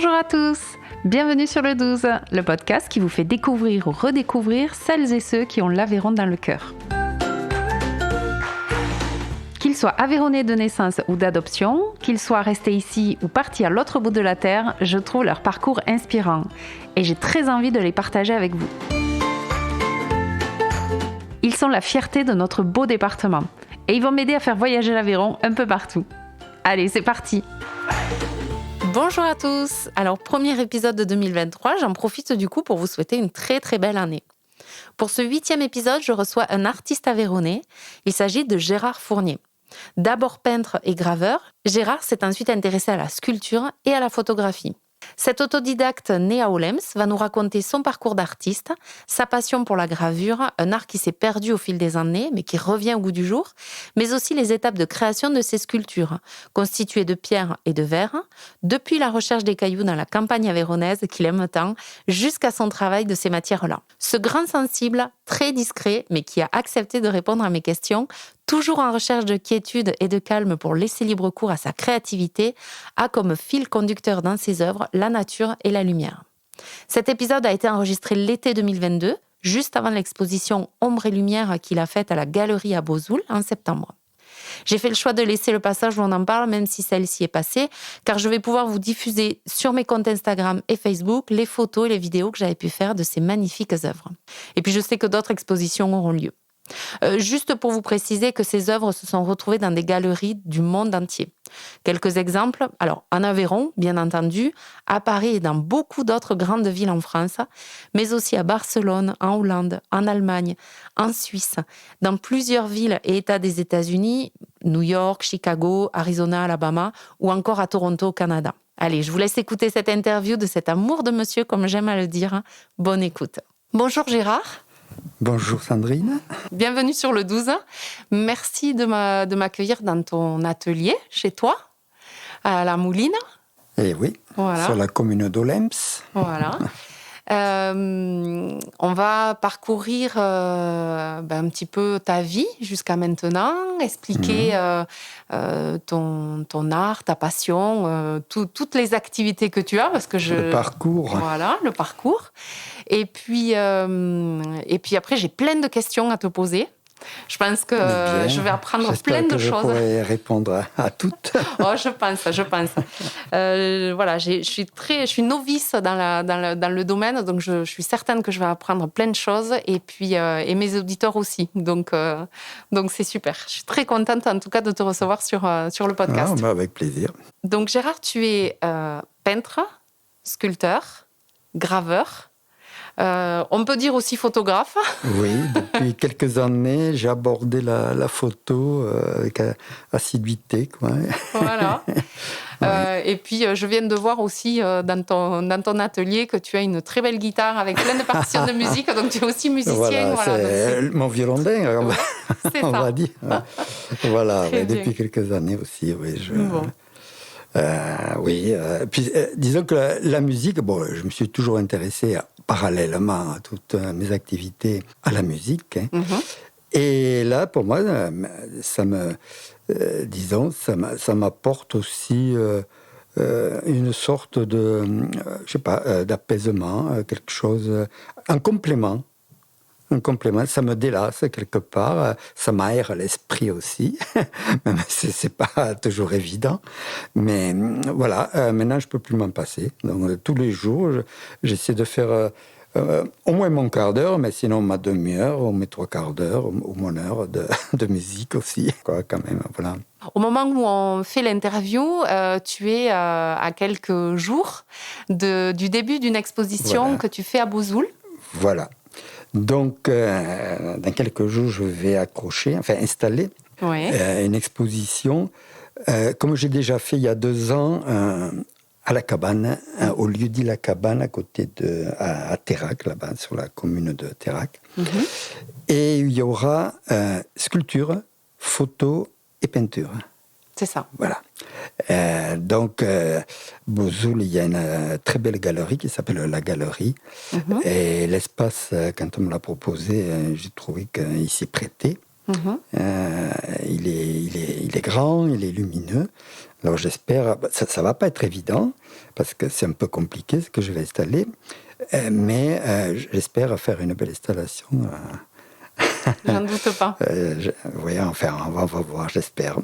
Bonjour à tous, bienvenue sur le 12, le podcast qui vous fait découvrir ou redécouvrir celles et ceux qui ont l'Aveyron dans le cœur. Qu'ils soient aveyronnais de naissance ou d'adoption, qu'ils soient restés ici ou partis à l'autre bout de la terre, je trouve leur parcours inspirant et j'ai très envie de les partager avec vous. Ils sont la fierté de notre beau département et ils vont m'aider à faire voyager l'Aveyron un peu partout. Allez, c'est parti! Bonjour à tous. Alors, premier épisode de 2023, j'en profite du coup pour vous souhaiter une très très belle année. Pour ce 8e épisode, je reçois un artiste aveyronnais. Il s'agit de Gérard Fournier. D'abord peintre et graveur, Gérard s'est ensuite intéressé à la sculpture et à la photographie. Cet autodidacte né à Oulems va nous raconter son parcours d'artiste, sa passion pour la gravure, un art qui s'est perdu au fil des années mais qui revient au goût du jour, mais aussi les étapes de création de ses sculptures, constituées de pierre et de verre, depuis la recherche des cailloux dans la campagne aveyronnaise qu'il aime tant, jusqu'à son travail de ces matières-là. Ce grand sensible, très discret, mais qui a accepté de répondre à mes questions, toujours en recherche de quiétude et de calme pour laisser libre cours à sa créativité, a comme fil conducteur dans ses œuvres la nature et la lumière. Cet épisode a été enregistré l'été 2022, juste avant l'exposition Ombre et Lumière qu'il a faite à la Galerie à Beausoul en septembre. J'ai fait le choix de laisser le passage où on en parle, même si celle-ci est passée, car je vais pouvoir vous diffuser sur mes comptes Instagram et Facebook les photos et les vidéos que j'avais pu faire de ces magnifiques œuvres. Et puis je sais que d'autres expositions auront lieu. Juste pour vous préciser que ces œuvres se sont retrouvées dans des galeries du monde entier. Quelques exemples, alors en Aveyron, bien entendu, à Paris et dans beaucoup d'autres grandes villes en France, mais aussi à Barcelone, en Hollande, en Allemagne, en Suisse, dans plusieurs villes et États des États-Unis, New York, Chicago, Arizona, Alabama, ou encore à Toronto, au Canada. Allez, je vous laisse écouter cette interview de cet amour de monsieur, comme j'aime à le dire. Bonne écoute. Bonjour Gérard. Bonjour Sandrine. Bienvenue sur le 12. Merci de m'accueillir dans ton atelier, chez toi, à la Mouline. Eh oui, voilà. Sur la commune d'Oulems. Voilà. On va parcourir un petit peu ta vie jusqu'à maintenant, expliquer ton art, ta passion, toutes les activités que tu as, parce que le parcours. Voilà, le parcours. Et puis après, j'ai plein de questions à te poser. Je pense que je vais apprendre plein de choses. J'espère que je pourrai répondre à toutes. Oh, je pense. Voilà, je suis novice dans le domaine, donc je suis certaine que je vais apprendre plein de choses, et puis et mes auditeurs aussi. Donc c'est super. Je suis très contente en tout cas de te recevoir sur le podcast. Ah, avec plaisir. Donc Gérard, tu es peintre, sculpteur, graveur. On peut dire aussi photographe. Oui, depuis quelques années, j'ai abordé la photo avec assiduité, quoi. Voilà. Ouais. Et puis, je viens de voir aussi dans ton atelier que tu as une très belle guitare avec plein de partitions de musique. Donc, tu es aussi musicien. Voilà, c'est mon violon-din, on va dire. Voilà, depuis quelques années aussi, oui. Puis disons que la musique, je me suis toujours intéressé parallèlement à toutes mes activités à la musique. Et là, pour moi, ça m'apporte aussi une sorte de, d'apaisement, quelque chose, un complément, ça me délasse quelque part, ça m'aère l'esprit aussi, même si c'est pas toujours évident. Mais voilà, maintenant je peux plus m'en passer. Donc tous les jours, j'essaie de faire au moins mon quart d'heure, mais sinon ma demi-heure ou mes 3/4 d'heure ou mon heure de musique aussi, quoi, quand même. Voilà. Au moment où on fait l'interview, tu es à quelques jours du début d'une exposition que tu fais à Beausoul. Voilà. Donc, dans quelques jours, je vais installer une exposition, comme j'ai déjà fait il y a 2 ans, à la Cabane, au lieu dit la Cabane, à côté à Terrac, là-bas, sur la commune de Terrac. Et il y aura sculpture, photo et peinture. C'est ça. Voilà. Donc, Beausoul, il y a une très belle galerie qui s'appelle la Galerie. Et l'espace, quand on me l'a proposé, j'ai trouvé qu'il s'y prêtait. Il est grand, il est lumineux. Alors j'espère, ça ne va pas être évident, parce que c'est un peu compliqué ce que je vais installer, mais j'espère faire une belle installation. J'en doute pas. Oui, enfin, on va voir, j'espère.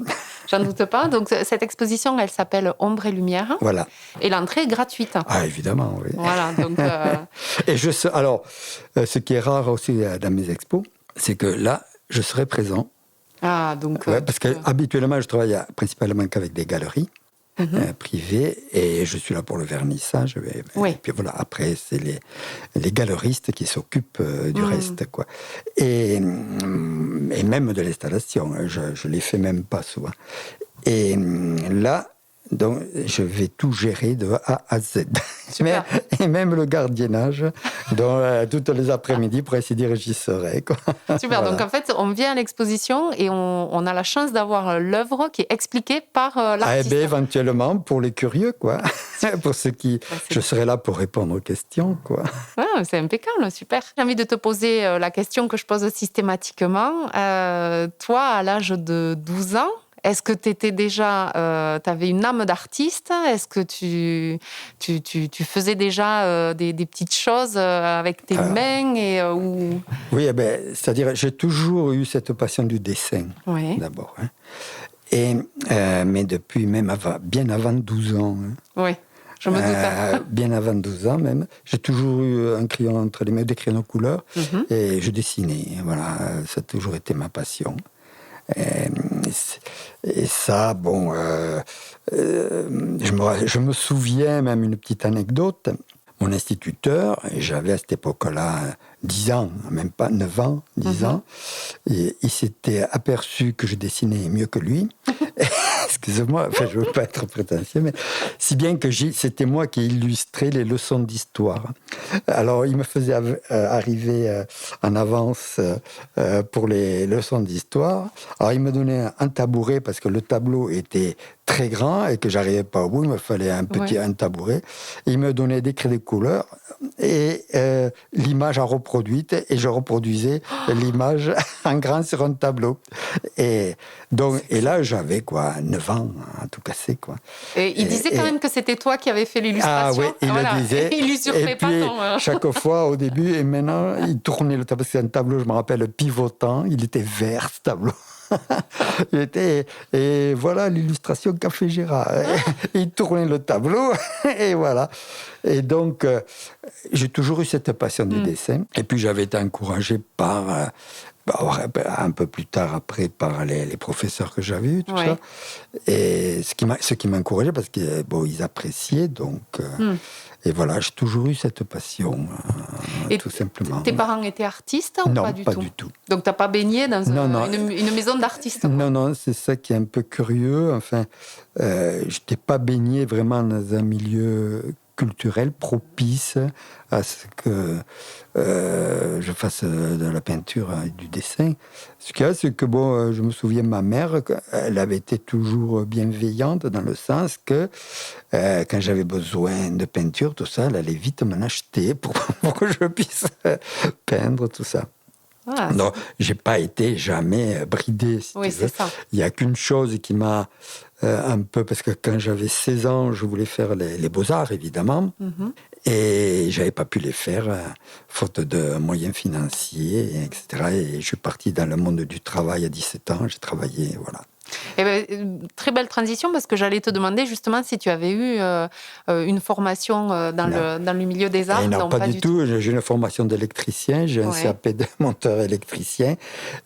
J'en doute pas. Donc, cette exposition, elle s'appelle Ombre et Lumière. Voilà. Et l'entrée est gratuite. Ah, évidemment, oui. Voilà, donc... Et alors, ce qui est rare aussi dans mes expos, c'est que là, je serai présent. Ah, donc... Ouais, parce qu'habituellement, je travaille principalement qu'avec des galeries. Privé, et je suis là pour le vernissage. Oui. Et puis voilà, après, c'est les galeristes qui s'occupent du reste, quoi. Et même de l'installation, je les fais même pas souvent. Et là, donc, je vais tout gérer de A à Z. Super. Et même le gardiennage, donc, toutes les après-midi, pour ainsi dire, j'y serai, quoi. Super, voilà. Donc en fait, on vient à l'exposition et on a la chance d'avoir l'œuvre qui est expliquée par l'artiste. Ah, éventuellement, pour les curieux, quoi. Pour ceux qui... Je serai là pour répondre aux questions, quoi. Ouais, c'est impeccable, super. J'ai envie de te poser la question que je pose systématiquement. Toi, à l'âge de 12 ans, est-ce que tu étais déjà, t'avais une âme d'artiste? Est-ce que tu faisais déjà des petites choses avec tes mains ou... Oui, c'est-à-dire j'ai toujours eu cette passion du dessin, d'abord. Hein. Mais depuis même bien avant 12 ans. Hein. Oui, je me doute. Bien avant 12 ans même. J'ai toujours eu un crayon entre les mains, des crayons de couleur, et je dessinais. Voilà, ça a toujours été ma passion. Et ça, bon, je me souviens même une petite anecdote. Mon instituteur, et j'avais à cette époque-là 10 ans, même pas 9 ans, 10 ans, et il s'était aperçu que je dessinais mieux que lui. Excusez-moi, enfin, je ne veux pas être prétentieux, mais si bien que c'était moi qui illustrais les leçons d'histoire. Alors, il me faisait arriver en avance pour les leçons d'histoire. Alors, il me donnait un tabouret parce que le tableau était très grand et que j'arrivais pas au bout, il me fallait un tabouret. Il me donnait des craies de couleur et l'image en reproduite, et je reproduisais l'image en grand sur un tableau. Et là, j'avais 9 ans, à tout casser, quoi. Et il disait quand même que c'était toi qui avais fait l'illustration. Ah oui, il le disait. Et il usurpait pas ton... chaque fois, au début, et maintenant, il tournait le tableau. C'est un tableau, je me rappelle, pivotant. Il était vert, ce tableau. Et voilà l'illustration qu'a fait Gérard. Il tournait le tableau, et voilà. Et donc, j'ai toujours eu cette passion du dessin. Et puis, j'avais été encouragé par... un peu plus tard, après, par les professeurs que j'avais eus, tout ça. Et ce qui m'a encouragé, parce qu'ils appréciaient, donc... Et voilà, j'ai toujours eu cette passion, tout simplement. Tes parents étaient artistes ou pas du tout? Non, pas du tout. Donc, tu n'as pas baigné dans une maison d'artistes? Non, c'est ça qui est un peu curieux. Enfin, je n'étais pas baigné vraiment dans un milieu culturel propice à ce que je fasse de la peinture et du dessin. Ce qu'il y a, c'est que, je me souviens, ma mère, elle avait été toujours bienveillante dans le sens que quand j'avais besoin de peinture, tout ça, elle allait vite m'en acheter pour que je puisse peindre, tout ça. Ah, non, j'ai pas été jamais bridé. Si oui, c'est ça. Il y a qu'une chose qui m'a un peu, parce que quand j'avais 16 ans, je voulais faire les beaux-arts, évidemment, et j'avais pas pu les faire, faute de moyens financiers, etc. Et je suis parti dans le monde du travail à 17 ans, j'ai travaillé, voilà. Eh ben, très belle transition, parce que j'allais te demander justement si tu avais eu une formation dans le milieu des arts. Non, pas du tout. J'ai une formation d'électricien, j'ai un CAP de monteur électricien,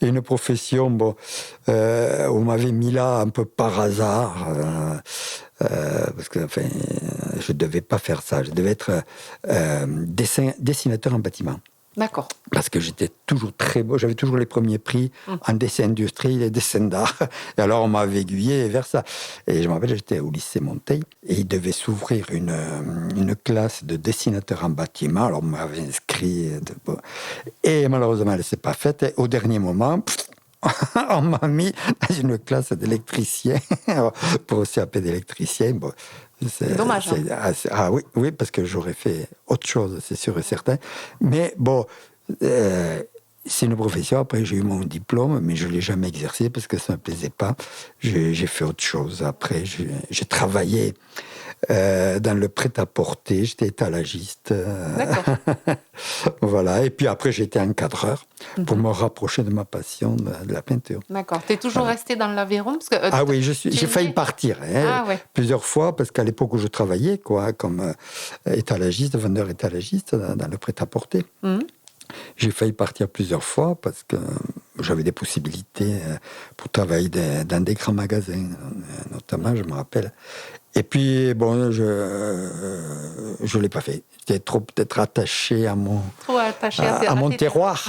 et une profession, on m'avait mis là un peu par hasard, parce que je ne devais pas faire ça, je devais être dessinateur en bâtiment. D'accord. Parce que j'étais toujours très beau, j'avais toujours les premiers prix en dessin industriel et dessin d'art. Et alors on m'avait aiguillé vers ça. Et je me rappelle, j'étais au lycée Monteil et il devait s'ouvrir une classe de dessinateurs en bâtiment. Alors on m'avait inscrit. Et malheureusement, elle ne s'est pas faite. Et au dernier moment, on m'a mis dans une classe d'électricien pour CAP d'électricien. C'est dommage. Oui, parce que j'aurais fait autre chose, c'est sûr et certain. Mais c'est une profession. Après, j'ai eu mon diplôme, mais je ne l'ai jamais exercé parce que ça ne me plaisait pas. J'ai fait autre chose. Après, j'ai travaillé dans le prêt-à-porter. J'étais étalagiste. D'accord. Voilà. Et puis après, j'étais encadreur pour me rapprocher de ma passion de la peinture. D'accord. Tu es toujours resté dans l'Aveyron parce que, Ah oui, j'ai failli partir plusieurs fois parce qu'à l'époque où je travaillais comme étalagiste, vendeur étalagiste dans le prêt-à-porter. J'ai failli partir plusieurs fois parce que j'avais des possibilités pour travailler dans des grands magasins, notamment, je me rappelle. Et puis, bon, je ne l'ai pas fait. J'étais trop peut-être attaché à mon terroir.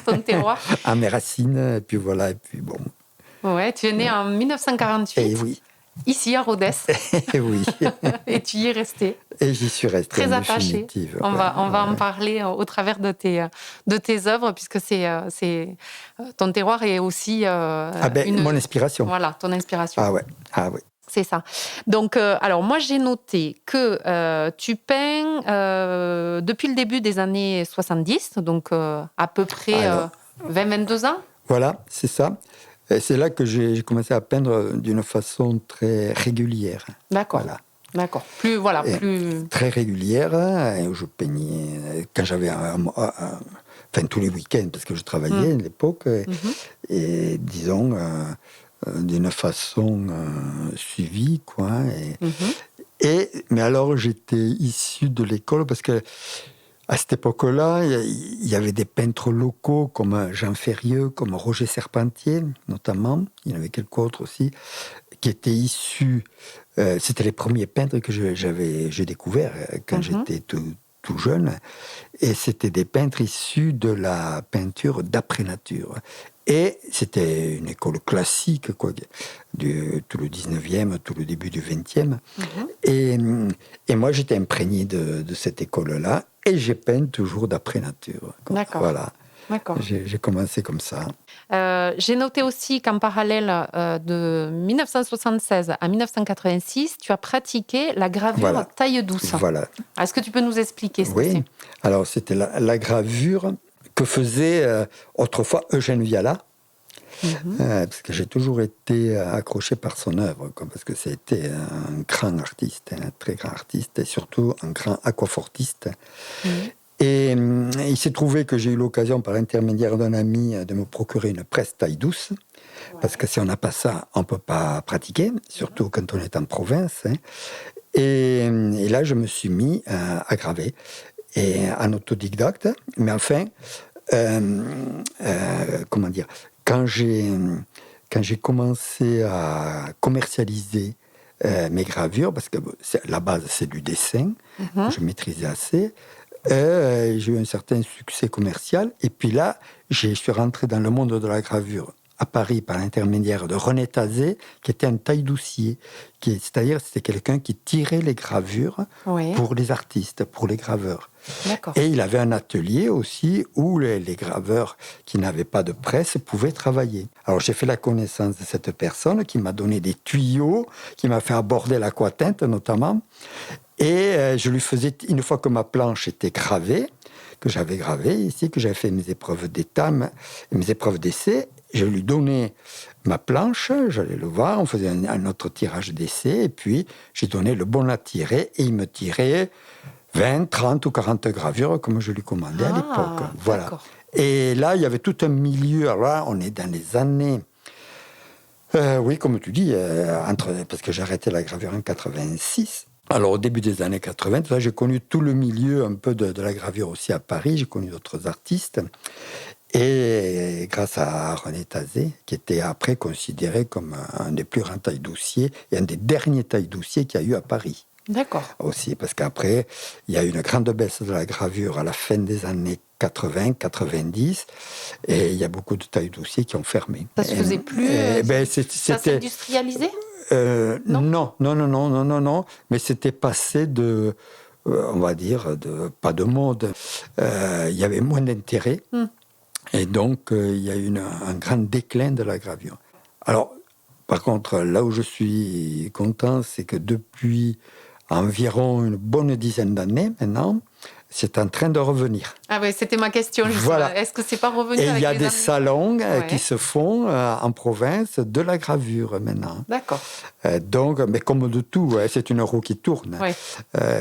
Ton terroir. À mes racines, et puis voilà, et puis bon. Ouais, tu es né en 1948. Et oui. Ici, à Rodez. Et oui. Et tu y es resté. Et j'y suis resté. Très attaché. On va en parler au travers de tes œuvres, puisque ton terroir est aussi mon inspiration. Voilà, ton inspiration. Ah ouais. C'est ça. Donc, alors moi, j'ai noté que tu peins depuis le début des années 70, donc à peu près 20-22 ans. Voilà, c'est ça. Et c'est là que j'ai commencé à peindre d'une façon très régulière. D'accord. Voilà. D'accord. Plus. Très régulière. Et je peignais quand j'avais tous les week-ends, parce que je travaillais à l'époque. Et disons, d'une façon suivie, quoi. Mais alors, j'étais issu de l'école parce que à cette époque-là, il y avait des peintres locaux comme Jean Ferrieux, comme Roger Serpentier, notamment. Il y en avait quelques autres aussi, qui étaient issus... c'était les premiers peintres que j'ai découverts quand j'étais tout jeune. Et c'était des peintres issus de la peinture d'après-nature. Et c'était une école classique, quoi, tout le 19e, tout le début du 20e. Et moi, j'étais imprégné de cette école-là. Et j'ai peint toujours d'après-nature. D'accord. Voilà. D'accord. J'ai commencé comme ça. J'ai noté aussi qu'en parallèle de 1976 à 1986, tu as pratiqué la gravure taille douce. Voilà. Est-ce que tu peux nous expliquer ce que c'est ? Alors, c'était la gravure que faisait autrefois Eugène Viala. Parce que j'ai toujours été accroché par son œuvre, parce que c'était un grand artiste, un très grand artiste, et surtout un grand aquafortiste. Et il s'est trouvé que j'ai eu l'occasion, par l'intermédiaire d'un ami, de me procurer une presse taille douce, parce que si on n'a pas ça, on ne peut pas pratiquer, surtout quand on est en province. Et là, je me suis mis à graver, et en autodidacte, mais enfin, comment dire, quand j'ai commencé à commercialiser mes gravures, parce que la base c'est du dessin, je maîtrisais assez, j'ai eu un certain succès commercial, et puis là, je suis rentré dans le monde de la gravure à Paris par l'intermédiaire de René Tazet, qui était un taille-doucier, c'est-à-dire c'était quelqu'un qui tirait les gravures pour les artistes, pour les graveurs. D'accord. Et il avait un atelier aussi où les graveurs qui n'avaient pas de presse pouvaient travailler. Alors j'ai fait la connaissance de cette personne qui m'a donné des tuyaux, qui m'a fait aborder l'aquatinte notamment. Et je lui faisais, une fois que ma planche était gravée, que j'avais gravée ici, que j'avais fait mes épreuves d'état, mes épreuves d'essai, je lui donnais ma planche, j'allais le voir, on faisait un autre tirage d'essai, et puis j'ai donné le bon à tirer, et il me tirait 20, 30 ou 40 gravures comme je lui commandais à l'époque. Voilà. D'accord. Et là, il y avait tout un milieu. Alors là, on est dans les années... oui, comme tu dis, parce que j'ai arrêté la gravure en 86. Alors, au début des années 80, là, j'ai connu tout le milieu un peu de la gravure aussi à Paris. J'ai connu d'autres artistes. Et grâce à René Tazet, qui était après considéré comme un des plus grands taille-douciers et un des derniers taille-douciers qu'il y a eu à Paris. D'accord. Aussi, parce qu'après, il y a eu une grande baisse de la gravure à la fin des années 80, 90, et il y a beaucoup de taille-douciers qui ont fermé. Ça se faisait plus ça s'est industrialisé non, mais c'était passé de, on va dire, pas de mode. Il y avait moins d'intérêt, et donc il y a eu un grand déclin de la gravure. Alors, par contre, là où je suis content, c'est que depuis environ une bonne dizaine d'années maintenant, c'est en train de revenir. Ah oui, c'était ma question. Voilà. Est-ce que c'est pas revenu Et avec il y a les des années? salons qui se font en province de la gravure maintenant. D'accord. Donc, mais comme de tout, c'est une roue qui tourne. Oui.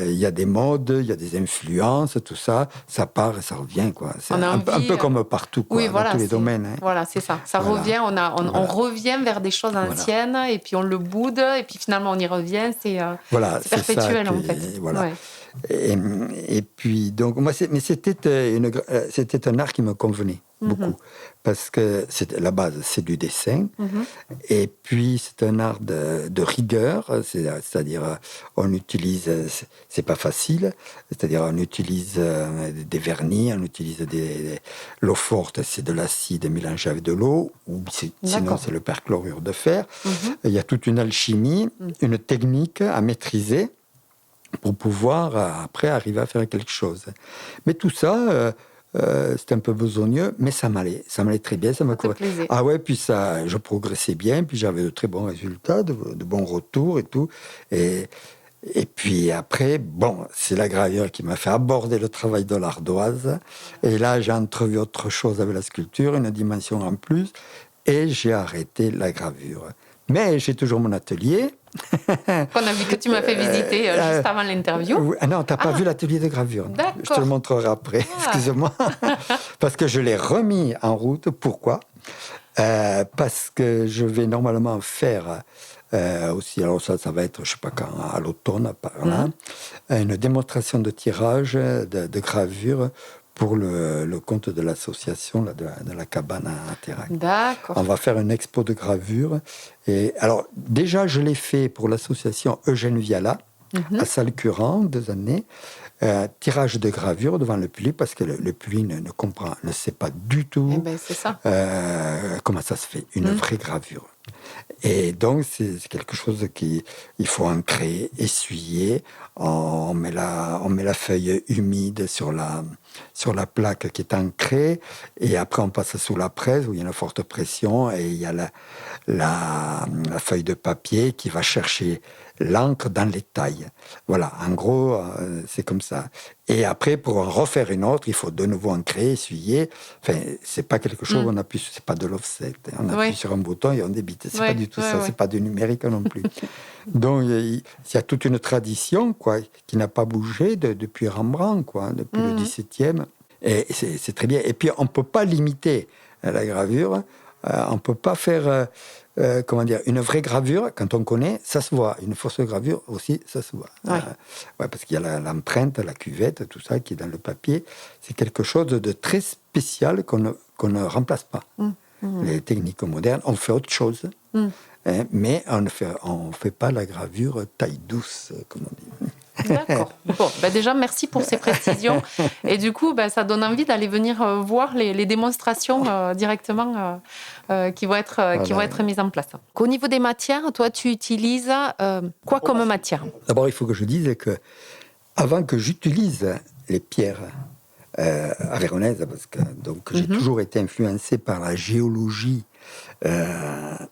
Il y a des modes, il y a des influences, tout ça, ça part et ça revient, quoi. C'est On a un envie, peu comme partout, quoi, oui, voilà, dans tous les domaines. Hein. Voilà, c'est ça. Ça Voilà. revient, on revient vers des choses Voilà. anciennes et puis on le boude et puis finalement on y revient. Voilà, c'est c'est perpétuel ça, en puis, fait. voilà. Ouais. Et puis, donc, moi, c'était un art qui me convenait beaucoup. Parce que la base, c'est du dessin. Et puis, c'est un art de rigueur. C'est-à-dire, on utilise, c'est pas facile. C'est-à-dire, on utilise des vernis, on utilise l'eau forte, c'est de l'acide mélangé avec de l'eau. Ou sinon, c'est le perchlorure de fer. Il y a toute une alchimie, une technique à maîtriser pour pouvoir après arriver à faire quelque chose. Mais tout ça, c'était un peu besogneux, mais ça m'allait très bien. Ça te plaisait. Ah ouais, puis ça, je progressais bien, puis j'avais de très bons résultats, de bons retours et tout. Et puis après, bon, c'est la gravure qui m'a fait aborder le travail de l'ardoise. Et là, j'ai entrevu autre chose avec la sculpture, une dimension en plus, et j'ai arrêté la gravure. Mais j'ai toujours mon atelier. Qu'on a vu que tu m'as fait visiter juste avant l'interview. Non, tu n'as pas vu l'atelier de gravure. D'accord. Je te le montrerai après, excuse-moi. Parce que je l'ai remis en route. Pourquoi ? Parce que je vais normalement faire aussi, alors ça va être, je ne sais pas quand, à l'automne, par là, une démonstration de tirage de gravure pour le compte de l'association de la cabane à Terrac. D'accord. On va faire une expo de gravure. Et alors, déjà, je l'ai fait pour l'association Eugène Viala, à Salcurand, 2 années. Tirage de gravure devant le public, parce que le public ne sait pas du tout c'est ça. comment ça se fait, une vraie gravure. Et donc, c'est quelque chose qu'il faut ancrer, essuyer. On met la feuille humide sur la plaque qui est ancrée. Et après, on passe sous la presse où il y a une forte pression. Et il y a la feuille de papier qui va chercher l'encre dans les tailles. Voilà, en gros, c'est comme ça. Et après, pour en refaire une autre, il faut de nouveau ancrer, essuyer. Enfin, c'est pas quelque chose on appuie, c'est pas de l'offset. On appuie sur un bouton et on débite. C'est pas du tout ça, c'est pas du numérique non plus. Donc, il y a toute une tradition, quoi, qui n'a pas bougé depuis Rembrandt, quoi, depuis le XVIIe. Et c'est très bien. Et puis, on peut pas limiter la gravure. On peut pas faire... une vraie gravure, quand on connaît, ça se voit. Une fausse gravure aussi, ça se voit. Parce qu'il y a l'empreinte, la cuvette, tout ça qui est dans le papier. C'est quelque chose de très spécial qu'on ne remplace pas. Les techniques modernes, on fait autre chose, mais on ne fait pas la gravure taille douce, comme on dit. D'accord. Bon, déjà, merci pour ces précisions. Et du coup, ça donne envie d'aller venir voir les démonstrations directement qui vont être mises en place. Au niveau des matières, toi, tu utilises quoi comme matière ? D'abord, il faut que je dise que avant que j'utilise les pierres avéronaises, parce que j'ai toujours été influencé par la géologie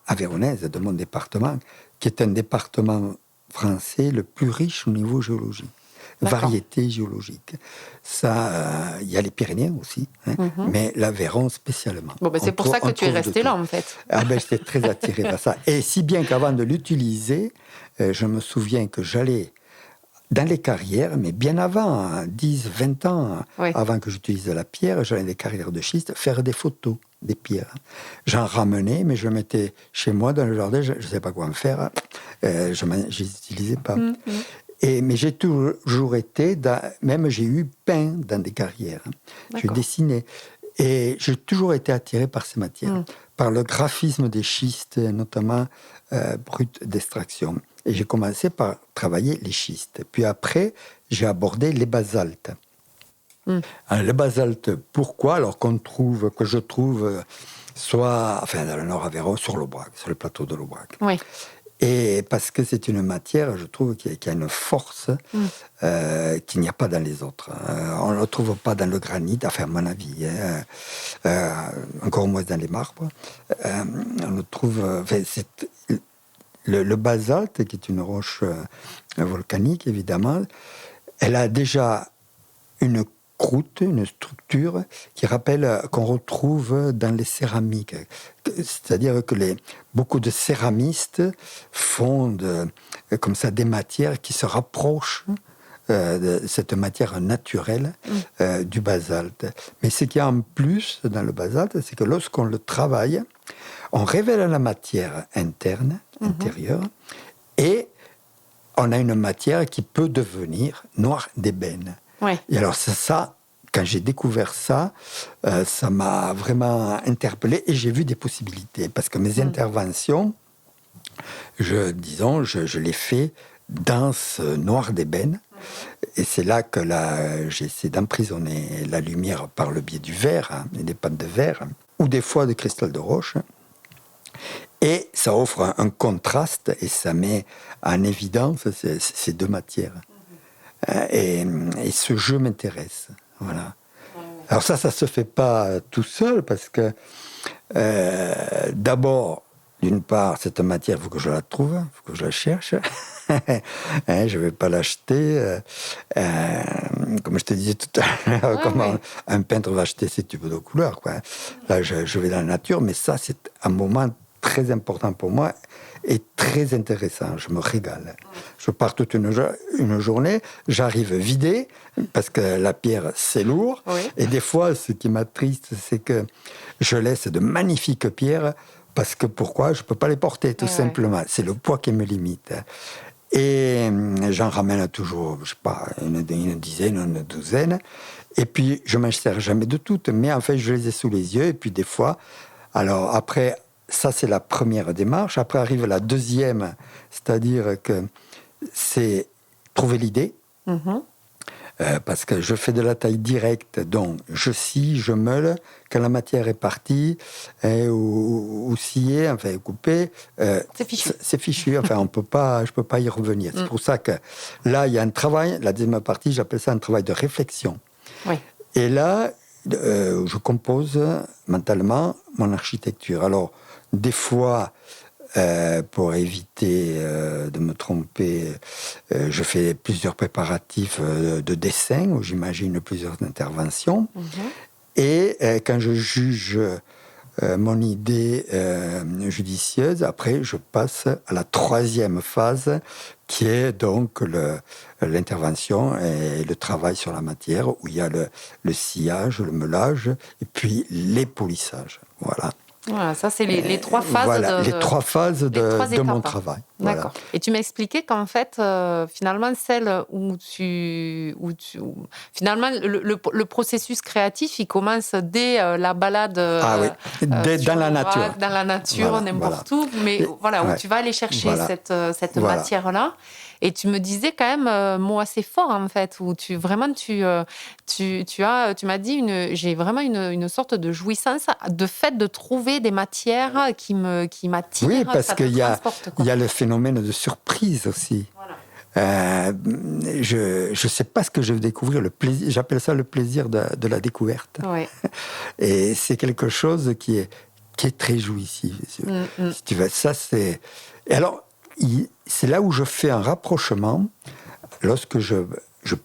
avéronaise de mon département, qui est un département français le plus riche au niveau géologique, variété géologique. Ça, il y a les Pyrénées aussi, mais l'Aveyron spécialement. C'est pour ça que tu es resté là, en fait. J'étais très attiré par ça. Et si bien qu'avant de l'utiliser, je me souviens que j'allais dans les carrières, mais bien avant, 10, 20 ans, avant que j'utilise la pierre, j'allais dans les carrières de schiste faire des photos des pierres. J'en ramenais, mais je le mettais chez moi dans le jardin, je ne sais pas quoi en faire, je ne les utilisais pas. Mais j'ai toujours été, même j'ai eu peint dans des carrières, je dessinais. Et j'ai toujours été attiré par ces matières, par le graphisme des schistes, notamment bruts d'extraction. Et j'ai commencé par travailler les schistes. Puis après, j'ai abordé les basaltes. Alors, le basalte, pourquoi ? Alors que je trouve soit dans le Nord Aveyron, sur l'Aubrac, sur le plateau de l'Aubrac. Oui. Et parce que c'est une matière, je trouve, qui a une force qu'il n'y a pas dans les autres. On ne le trouve pas dans le granit, à mon avis, encore moins dans les marbres. On le trouve... Le basalte, qui est une roche volcanique, évidemment, elle a déjà une croûte, une structure qui rappelle qu'on retrouve dans les céramiques. C'est-à-dire que beaucoup de céramistes font comme ça des matières qui se rapprochent de cette matière naturelle du basalte. Mais ce qu'il y a en plus dans le basalte, c'est que lorsqu'on le travaille, on révèle la matière intérieure, et on a une matière qui peut devenir noir d'ébène. Ouais. Et alors ça, quand j'ai découvert ça, ça m'a vraiment interpellé et j'ai vu des possibilités. Parce que mes interventions, je les fais dans ce noir d'ébène. Et c'est là que j'essaie d'emprisonner la lumière par le biais du verre, et des pâtes de verre, ou des fois de cristal de roche. Et ça offre un contraste et ça met en évidence ces deux matières. Et ce jeu m'intéresse. Voilà. Alors ça se fait pas tout seul parce que d'abord, d'une part, cette matière, il faut que je la trouve, il faut que je la cherche. Je ne vais pas l'acheter. Comme je te disais tout à l'heure, un peintre va acheter ses tubes de couleur. Quoi. Là, je vais dans la nature, mais ça, c'est un moment très important pour moi et très intéressant. Je me régale. Je pars toute une journée, j'arrive vidé, parce que la pierre, c'est lourd. Oui. Et des fois, ce qui m'attriste, c'est que je laisse de magnifiques pierres, parce que pourquoi ? Je ne peux pas les porter, tout simplement. C'est le poids qui me limite. Et j'en ramène toujours, je ne sais pas, une dizaine, une douzaine. Et puis, je ne m'en sers jamais de toutes, mais en fait, je les ai sous les yeux. Et puis, des fois, alors après, ça, c'est la première démarche. Après arrive la deuxième, c'est-à-dire que c'est trouver l'idée. Parce que je fais de la taille directe, donc je scie, je meule. Quand la matière est partie, ou sciée, enfin coupée, c'est fichu. Enfin, je peux pas y revenir. C'est pour ça que là, il y a un travail. La deuxième partie, j'appelle ça un travail de réflexion. Oui. Et là, je compose mentalement mon architecture. Alors, des fois, pour éviter de me tromper, je fais plusieurs préparatifs de dessin où j'imagine plusieurs interventions. Et quand je juge mon idée judicieuse, après je passe à la troisième phase qui est donc l'intervention et le travail sur la matière, où il y a le sciage, le meulage et puis l'épolissage. Voilà. Voilà, ça, c'est les trois phases, les trois phases de mon travail. D'accord. Voilà. Et tu m'expliquais qu'en fait, finalement, celle finalement, le processus créatif, il commence dès la balade dans la nature. Dans la nature, n'importe où. Mais où tu vas aller chercher cette matière-là. Et tu me disais quand même un mot assez fort, en fait, où tu m'as dit, j'ai vraiment une sorte de jouissance de fait de trouver des matières qui m'attirent. Oui, parce qu'il y a le phénomène de surprise aussi. Voilà. Je ne sais pas ce que je vais découvrir, le plaisir, j'appelle ça le plaisir de la découverte. Oui. Et c'est quelque chose qui est très jouissif. Si tu veux, ça c'est... Et alors, c'est là où je fais un rapprochement. Lorsque je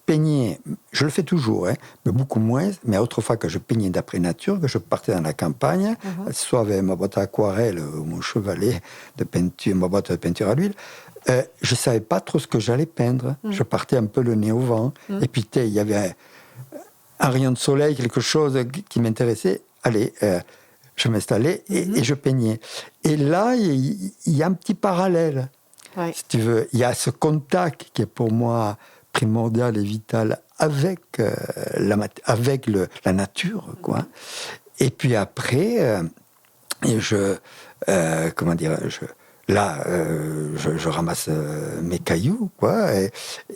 peignais, je le fais toujours, mais beaucoup moins, mais autrefois que je peignais d'après nature, que je partais dans la campagne, soit avec ma boîte à aquarelle ou mon chevalet de peinture, ma boîte de peinture à l'huile, je ne savais pas trop ce que j'allais peindre. Je partais un peu le nez au vent, et puis il y avait un rayon de soleil, quelque chose qui m'intéressait. Allez, je m'installais et je peignais. Et là, il y a un petit parallèle. Oui. Si tu veux, il y a ce contact qui est pour moi primordial et vital avec la nature, quoi. Et puis après, je ramasse mes cailloux, quoi.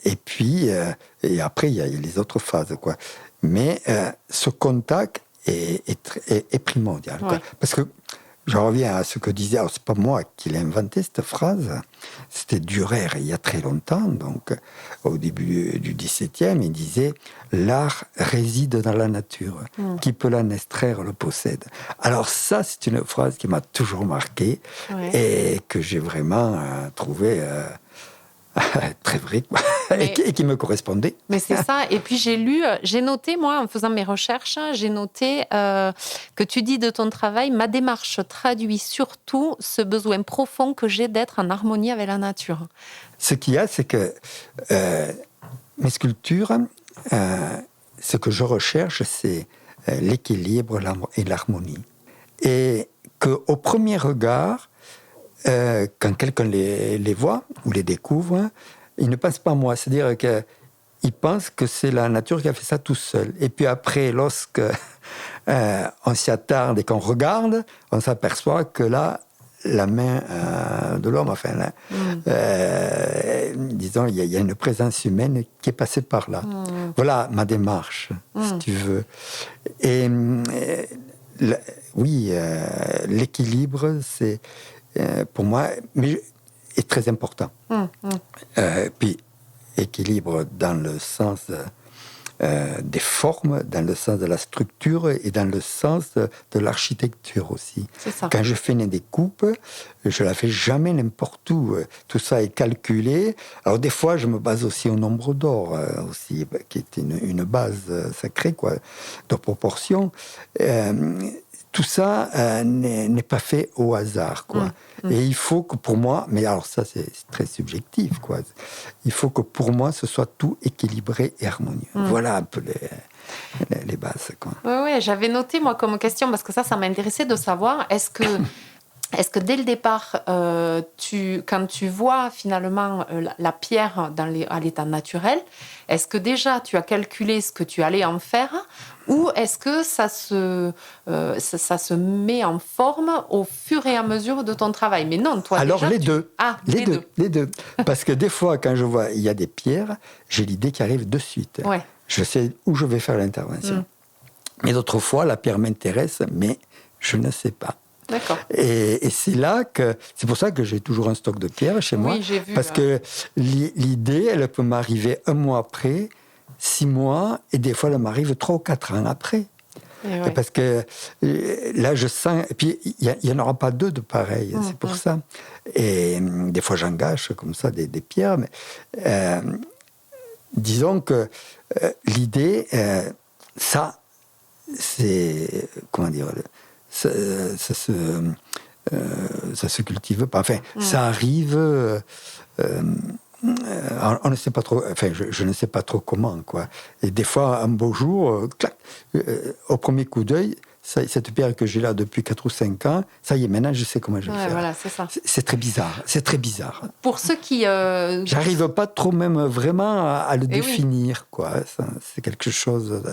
Et puis après, il y a les autres phases, quoi. Mais ce contact est primordial, quoi. Parce que je reviens à ce que disait, alors c'est pas moi qui l'ai inventé cette phrase, c'était Dürer il y a très longtemps, donc au début du XVIIe, il disait « L'art réside dans la nature, qui peut l'en extraire le possède ». Alors ça, c'est une phrase qui m'a toujours marqué et que j'ai vraiment trouvé très vrai, quoi. Mais, et qui me correspondait. Mais c'est ça. Et puis j'ai noté, moi, en faisant mes recherches, j'ai noté que tu dis de ton travail, ma démarche traduit surtout ce besoin profond que j'ai d'être en harmonie avec la nature. Ce qu'il y a, c'est que mes sculptures, ce que je recherche, c'est l'équilibre et l'harmonie. Et qu'au premier regard, quand quelqu'un les voit ou les découvre, il ne pense pas à moi. C'est-à-dire qu'il pense que c'est la nature qui a fait ça tout seul. Et puis après, lorsque on s'y attarde et qu'on regarde, on s'aperçoit que là, la main de l'homme, enfin, là, disons, il y a une présence humaine qui est passée par là. Voilà ma démarche, si tu veux. Et oui, l'équilibre, c'est pour moi est très important. Puis équilibre dans le sens des formes, dans le sens de la structure et dans le sens de l'architecture aussi. C'est ça. Quand je fais une découpe, je la fais jamais n'importe où. Tout ça est calculé. Alors des fois, je me base aussi au nombre d'or, aussi, qui est une base sacrée, quoi, de proportion. Tout ça n'est pas fait au hasard, quoi. Et il faut que pour moi, mais alors ça c'est très subjectif, quoi. Il faut que pour moi ce soit tout équilibré et harmonieux. Voilà un peu les bases, quoi. Oui, j'avais noté moi comme question, parce que ça m'intéressait de savoir, est-ce que dès le départ, quand tu vois finalement la pierre à l'état naturel, est-ce que déjà tu as calculé ce que tu allais en faire, ou est-ce que ça se met en forme au fur et à mesure de ton travail? Mais non, toi alors déjà, les deux. Ah, les deux. Parce que des fois, quand je vois il y a des pierres, j'ai l'idée qui arrive de suite. Ouais. Je sais où je vais faire l'intervention. Mais d'autres fois, la pierre m'intéresse, mais je ne sais pas. D'accord. Et c'est pour ça que j'ai toujours un stock de pierres chez moi. Oui, j'ai vu. Parce que l'idée, elle peut m'arriver 1 mois après, 6 mois, et des fois, elle m'arrive 3 ou 4 ans après. Ouais. Parce que là, je sens... Et puis, il n'y en aura pas 2 de pareil, c'est pour ça. Et des fois, j'engage comme ça des pierres. Mais disons que l'idée, ça, c'est... Comment dire ça se cultive pas. Enfin, ça arrive... on ne sait pas trop, enfin, je ne sais pas trop comment, quoi. Et des fois, un beau jour, clac, au premier coup d'œil, cette pierre que j'ai là depuis 4 ou 5 ans, ça y est, maintenant, je sais comment je vais faire. Voilà, c'est ça. C'est très bizarre, c'est très bizarre. Pour ceux qui... J'arrive pas trop même vraiment à le définir, quoi. C'est quelque chose...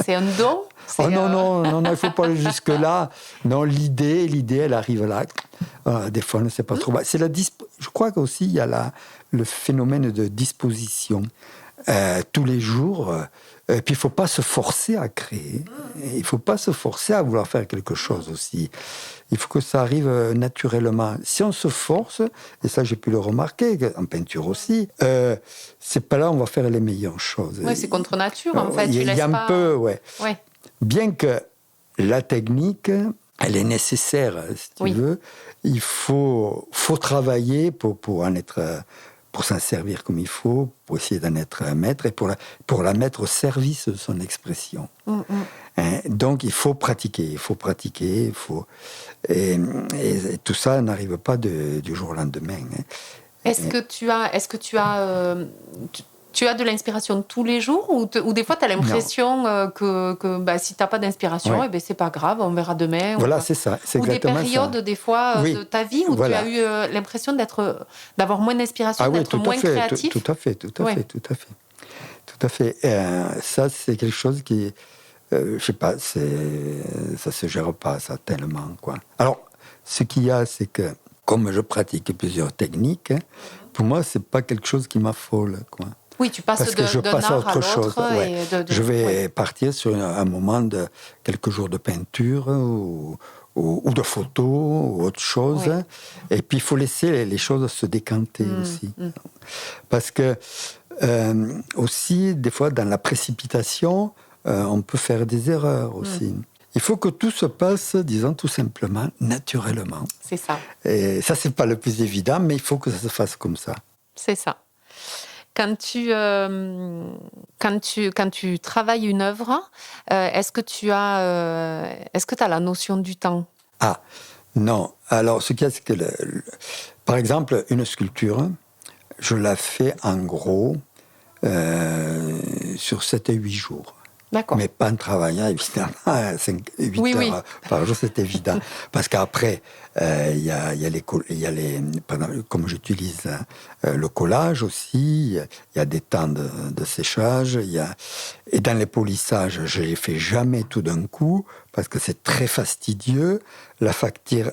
C'est un don? Oh non, il ne faut pas aller jusque-là. Non, l'idée, elle arrive là. Des fois, on ne sait pas trop. Je crois qu'aussi, il y a le phénomène de disposition. Tous les jours. Puis, il ne faut pas se forcer à créer. Il ne faut pas se forcer à vouloir faire quelque chose aussi. Il faut que ça arrive naturellement. Si on se force, et ça, j'ai pu le remarquer, en peinture aussi, c'est pas là où on va faire les meilleures choses. Oui, c'est contre nature, en fait. Il y a un peu, ouais. Ouais. Bien que la technique, elle est nécessaire, si tu veux. Il faut travailler pour en être, pour s'en servir comme il faut, pour essayer d'en être maître et pour la mettre au service de son expression. Donc il faut pratiquer, et tout ça n'arrive pas du jour au lendemain. Est-ce que tu as de l'inspiration tous les jours, ou des fois tu as l'impression que si tu n'as pas d'inspiration, eh ben, c'est pas grave, on verra demain. Voilà, c'est ça. C'est ou des périodes, ça. des fois, de ta vie où tu as eu l'impression d'avoir moins d'inspiration, d'être moins créatif. Tout à fait. Ça, c'est quelque chose qui... je sais pas, ça se gère pas, ça, tellement, quoi. Alors, ce qu'il y a, c'est que, comme je pratique plusieurs techniques, pour moi, c'est pas quelque chose qui m'affole, quoi. Oui, tu passes d'un art à autre chose. Ouais. Je vais partir sur un moment de quelques jours de peinture ou de photo ou autre chose. Oui. Et puis, il faut laisser les choses se décanter aussi. Parce que, aussi, des fois, dans la précipitation, on peut faire des erreurs aussi. Il faut que tout se passe, disons, tout simplement, naturellement. C'est ça. Et ça, c'est pas le plus évident, mais il faut que ça se fasse comme ça. c'est ça. Quand tu travailles une œuvre, est-ce que tu as la notion du temps? Ah, non. Alors, ce qu'il y a, c'est que, par exemple, une sculpture, je la fais en gros sur 7 et 8 jours. D'accord. Mais pas en travaillant, évidemment, 8 heures par jour, c'est évident. Parce qu'après, il y a comme j'utilise le collage aussi, il y a des temps de séchage, et dans les polissages, je ne les fais jamais tout d'un coup, parce que c'est très fastidieux. La fatigue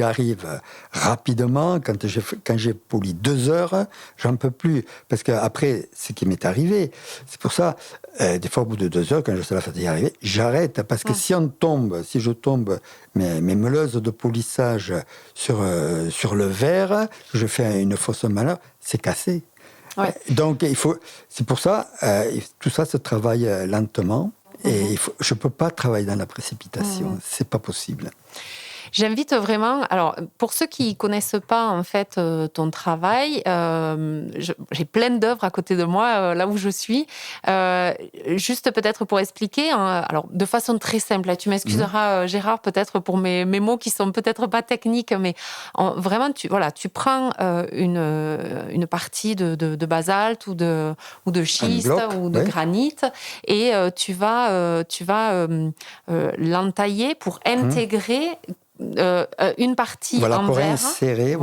arrive rapidement. Quand j'ai poli 2 heures, j'en peux plus. Parce qu'après, ce qui m'est arrivé, c'est pour ça, des fois, au bout de 2 heures, quand je sens la fatigue arriver, j'arrête. Parce que si je tombe mes meuleuses de polissage sur le verre, je fais une fausse manœuvre, c'est cassé. Ouais. Donc, c'est pour ça, tout ça se travaille lentement. Et je ne peux pas travailler dans la précipitation, c'est pas possible. J'invite vraiment, alors pour ceux qui ne connaissent pas en fait ton travail, j'ai plein d'œuvres à côté de moi, là où je suis. Juste peut-être pour expliquer, alors de façon très simple, tu m'excuseras Gérard peut-être pour mes mots qui sont peut-être pas techniques, mais vraiment tu prends une partie de basalte ou de schiste ou de granit et tu vas l'entailler pour intégrer une partie en pour verre, insérer,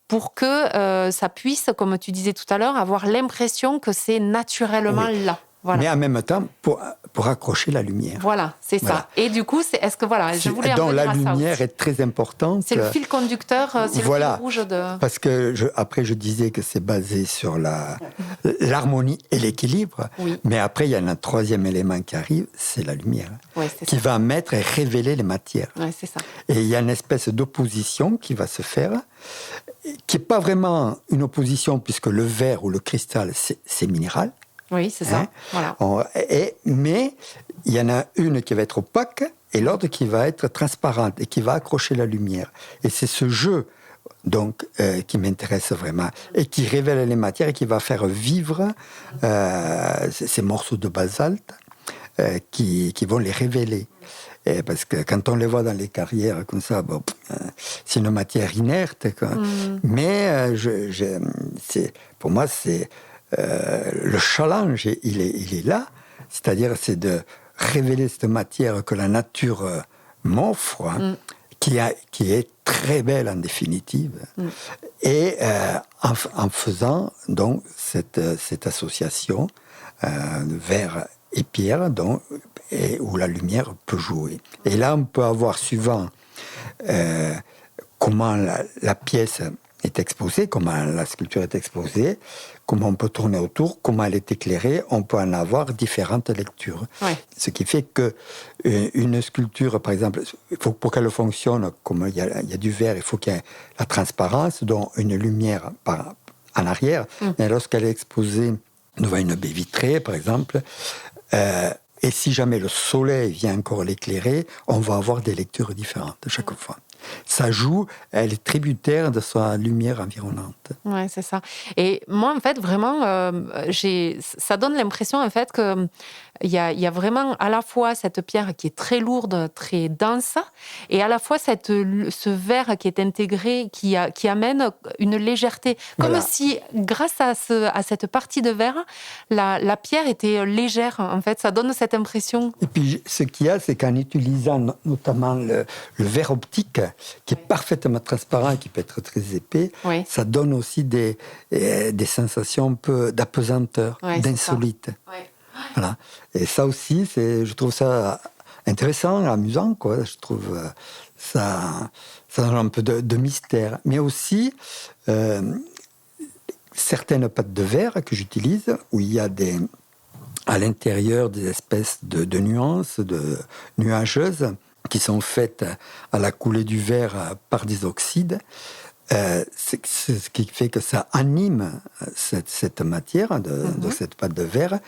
pour que ça puisse, comme tu disais tout à l'heure, avoir l'impression que c'est naturellement là. Voilà. Mais en même temps, pour accrocher la lumière. Voilà, c'est ça. Et du coup, je voulais donc revenir la à ça lumière aussi. est très importante. C'est le fil conducteur, c'est le fil rouge de... Parce que après, je disais que c'est basé sur l'harmonie et l'équilibre. Oui. Mais après, il y a un troisième élément qui arrive, c'est la lumière. Qui va mettre et révéler les matières. Oui, c'est ça. Et il y a une espèce d'opposition qui va se faire, qui n'est pas vraiment une opposition, puisque le verre ou le cristal, c'est minéral. Oui, c'est ça. Voilà. Mais il y en a une qui va être opaque et l'autre qui va être transparente et qui va accrocher la lumière. Et c'est ce jeu donc, qui m'intéresse vraiment et qui révèle les matières et qui va faire vivre ces morceaux de basalte qui vont les révéler. Parce que quand on les voit dans les carrières comme ça, c'est une matière inerte. Mais pour moi, c'est... le challenge, il est là, c'est-à-dire c'est de révéler cette matière que la nature m'offre, qui est très belle en définitive, et en faisant donc cette association verre et pierre, où la lumière peut jouer. Et là, on peut avoir, suivant comment la pièce est exposée, comment la sculpture est exposée, comment on peut tourner autour, comment elle est éclairée, on peut en avoir différentes lectures. Ouais. Ce qui fait que une sculpture, par exemple, pour qu'elle fonctionne, comme il y a du verre, il faut qu'il y ait la transparence, donc une lumière en arrière. Et lorsqu'elle est exposée devant une baie vitrée, par exemple, et si jamais le soleil vient encore l'éclairer, on va avoir des lectures différentes chaque fois. Ça joue, elle est tributaire de sa lumière environnante. Ouais, c'est ça. Et moi, en fait, vraiment, ça donne l'impression, en fait, que il y a vraiment à la fois cette pierre qui est très lourde, très dense, et à la fois ce verre qui est intégré, qui amène une légèreté. Comme si, grâce à cette partie de verre, la pierre était légère, en fait. Ça donne cette impression. Et puis, ce qu'il y a, c'est qu'en utilisant notamment le verre optique, qui est parfaitement transparent, qui peut être très épais, ça donne aussi des sensations un peu d'apesanteur, d'insolite. Voilà. Et ça aussi, je trouve ça intéressant, amusant, quoi. Je trouve ça donne un peu de mystère. Mais aussi, certaines pâtes de verre que j'utilise, où il y a à l'intérieur des espèces de nuances, de nuageuses, qui sont faites à la coulée du verre par des oxydes, c'est ce qui fait que ça anime cette matière de cette pâte de verre.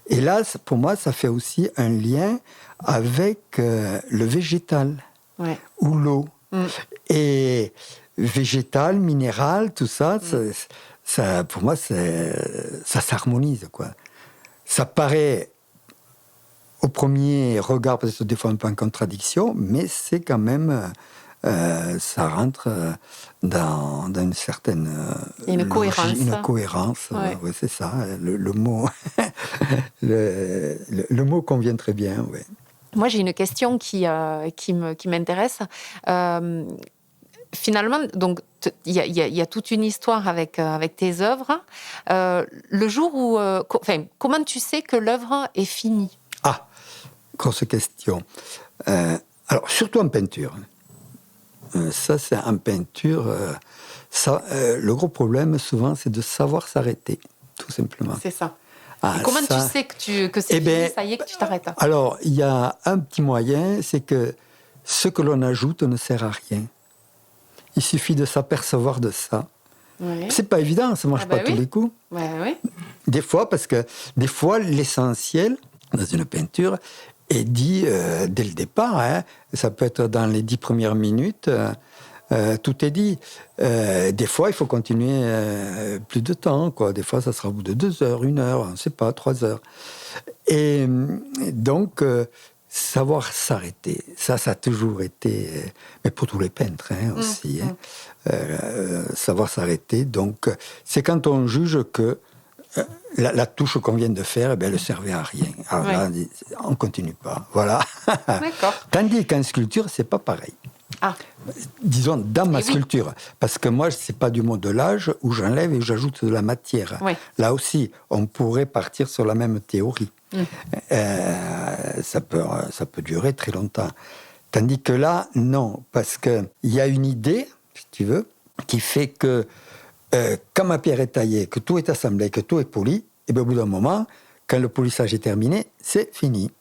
Et là, pour moi, ça fait aussi un lien avec le végétal ou l'eau. Et végétal, minéral, tout ça, ça pour moi, ça s'harmonise, quoi. Ça paraît, au premier regard, peut-être des fois un peu en contradiction, mais c'est quand même... ça rentre dans une certaine une cohérence. Une cohérence, ouais, c'est ça, le mot, le mot convient très bien. Ouais. Moi, j'ai une question qui m'intéresse. Finalement, donc il y a toute une histoire avec tes œuvres. Le jour où, comment tu sais que l'œuvre est finie? Ah, grosse question. Alors, surtout en peinture. Ça, c'est en peinture. Le gros problème, souvent, c'est de savoir s'arrêter, tout simplement. C'est ça. Comment tu sais que c'est fini, ça y est, que tu t'arrêtes? Alors, il y a un petit moyen, c'est que ce que l'on ajoute ne sert à rien. Il suffit de s'apercevoir de ça. Oui. C'est pas évident, ça ne marche pas tous les coups. Oui. Des fois, parce que des fois, l'essentiel dans une peinture est dit dès le départ. Hein. Ça peut être dans les 10 premières minutes. Tout est dit. Des fois, il faut continuer plus de temps, quoi. Des fois, ça sera au bout de 2 heures, 1 heure, on ne sait pas, 3 heures. Et donc, savoir s'arrêter, ça a toujours été... mais pour tous les peintres aussi. Savoir s'arrêter, donc, c'est quand on juge que la touche qu'on vient de faire, elle ne servait à rien. Alors là, on ne continue pas. Voilà. D'accord. Tandis qu'en sculpture, ce n'est pas pareil. Ah. Disons, dans ma sculpture. Parce que moi, ce n'est pas du modelage où j'enlève et j'ajoute de la matière. Oui. Là aussi, on pourrait partir sur la même théorie. Ça peut durer très longtemps. Tandis que là, non. Parce qu'il y a une idée, si tu veux, qui fait que quand ma pierre est taillée, que tout est assemblé, que tout est poli, et bien au bout d'un moment, quand le polissage est terminé, c'est fini.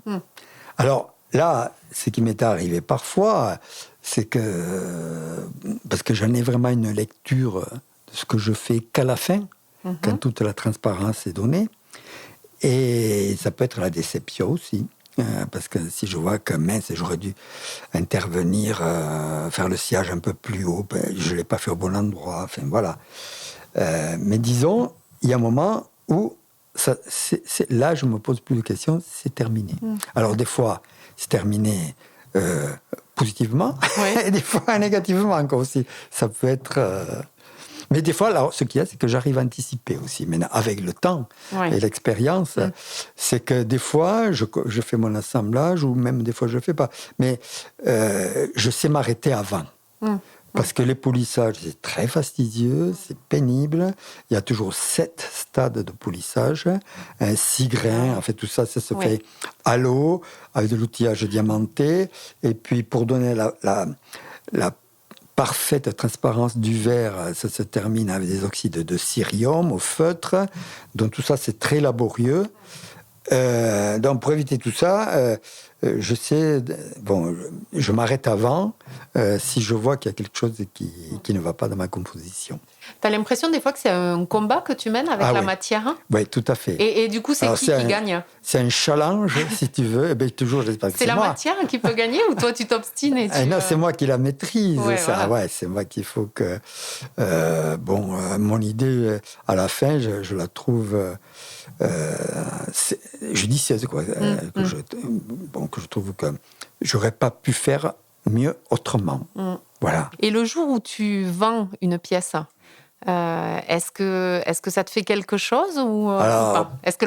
Alors là, ce qui m'est arrivé parfois, c'est que, parce que j'en ai vraiment une lecture de ce que je fais qu'à la fin, quand toute la transparence est donnée, et ça peut être la déception aussi. Parce que si je vois que mince, j'aurais dû intervenir, faire le sillage un peu plus haut, je ne l'ai pas fait au bon endroit, enfin voilà. Mais disons, il y a un moment où là, je ne me pose plus de questions, c'est terminé. Alors des fois, c'est terminé positivement, et des fois négativement encore aussi. Ça peut être... Mais des fois, alors, ce qu'il y a, c'est que j'arrive à anticiper aussi. Maintenant, avec le temps et l'expérience, c'est que des fois, je fais mon assemblage, ou même des fois, je ne le fais pas. Mais je sais m'arrêter avant. Parce que les polissages, c'est très fastidieux, c'est pénible. Il y a toujours 7 stades de polissage, 6 grains, en fait, tout ça, ça se fait à l'eau, avec de l'outillage diamanté. Et puis, pour donner la parfaite transparence du verre, ça se termine avec des oxydes de cerium au feutre. Donc, tout ça, c'est très laborieux. Donc, pour éviter tout ça, je sais, je m'arrête avant si je vois qu'il y a quelque chose qui ne va pas dans ma composition. Tu as l'impression des fois que c'est un combat que tu mènes avec la matière? Oui, tout à fait. Et du coup, c'est qui gagne? C'est un challenge, si tu veux. Et bien, toujours, j'espère que c'est la moi. Matière qui peut gagner ou toi, tu t'obstines et Non, c'est moi qui la maîtrise. Ça. Voilà. C'est moi qu'il faut que... mon idée, à la fin, je la trouve... judicieuse, quoi. Que je trouve que j'aurais pas pu faire mieux autrement. Voilà. Et le jour où tu vends une pièce, est-ce que ça te fait quelque chose ou pas? Est-ce que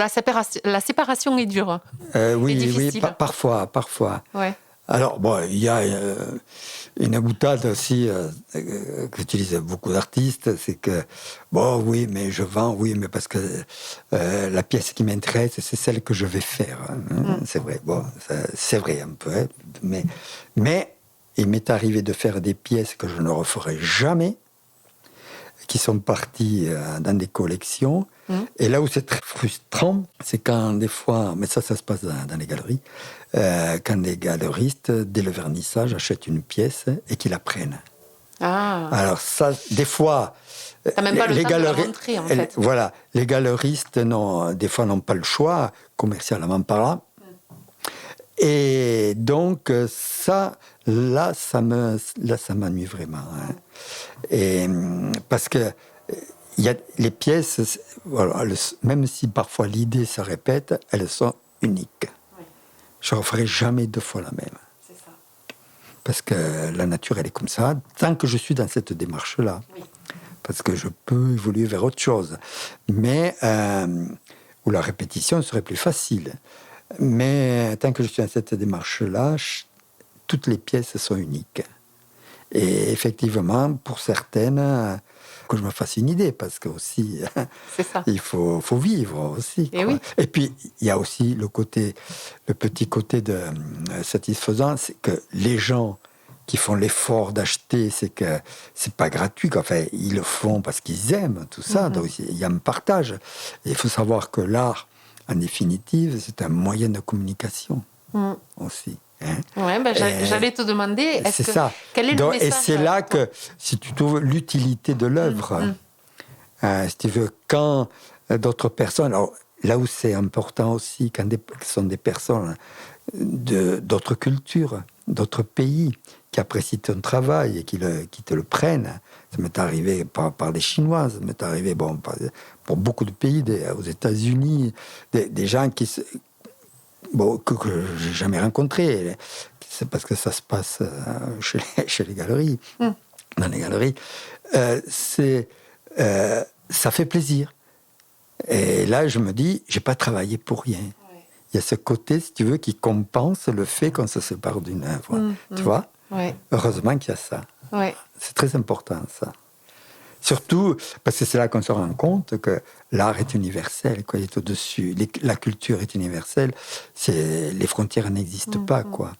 la séparation est dure? Oui, parfois. Ouais. Alors, il y a une boutade aussi qu'utilisent beaucoup d'artistes, c'est que, oui, mais je vends, oui, mais parce que la pièce qui m'intéresse, c'est celle que je vais faire. C'est vrai, c'est vrai un peu, hein, mais il m'est arrivé de faire des pièces que je ne referai jamais, qui sont parties dans des collections. Et là où c'est très frustrant, c'est quand des fois, mais ça se passe dans les galeries, quand des galeristes, dès le vernissage, achètent une pièce et qu'ils la prennent. Alors ça, des fois... T'as même pas le temps de la montrer, en fait. Voilà, les galeristes, des fois, n'ont pas le choix, commercialement parlant. Et donc, ça m'ennuie vraiment. Hein. Et, parce que il y a les pièces, voilà, même si parfois l'idée se répète, elles sont uniques. Oui. Je ne referai jamais 2 fois la même. C'est ça. Parce que la nature, elle est comme ça, tant que je suis dans cette démarche-là. Oui. Parce que je peux évoluer vers autre chose. Mais où la répétition serait plus facile. Mais tant que je suis dans cette démarche-là, toutes les pièces sont uniques. Et effectivement, pour certaines, que je me fasse une idée, parce que aussi, il faut vivre aussi. Et, oui. Et puis, il y a aussi le petit côté satisfaisant, c'est que les gens qui font l'effort d'acheter, c'est que c'est pas gratuit. Enfin, ils le font parce qu'ils aiment tout ça. Donc, il y a un partage. Et il faut savoir que l'art, en définitive, c'est un moyen de communication aussi. Hein? Ouais, j'allais te demander, quel est le message? Et c'est là que, si tu trouves l'utilité de l'œuvre, si tu veux, quand d'autres personnes, alors là où c'est important aussi, quand ce sont des personnes d'autres cultures, d'autres pays, qui apprécient ton travail et qui te le prennent. Ça m'est arrivé par les Chinois, ça m'est arrivé pour beaucoup de pays, aux États-Unis, des gens que je n'ai jamais rencontrés. C'est parce que ça se passe chez les galeries, dans les galeries. Ça fait plaisir. Et là, je me dis, je n'ai pas travaillé pour rien. Il y a ce côté, si tu veux, qui compense le fait qu'on se sépare d'une œuvre. Tu vois ? Heureusement qu'il y a ça. C'est très important, ça. Surtout parce que c'est là qu'on se rend compte que l'art est universel, quoi, il est au-dessus. La culture est universelle. Les frontières n'existent pas, quoi.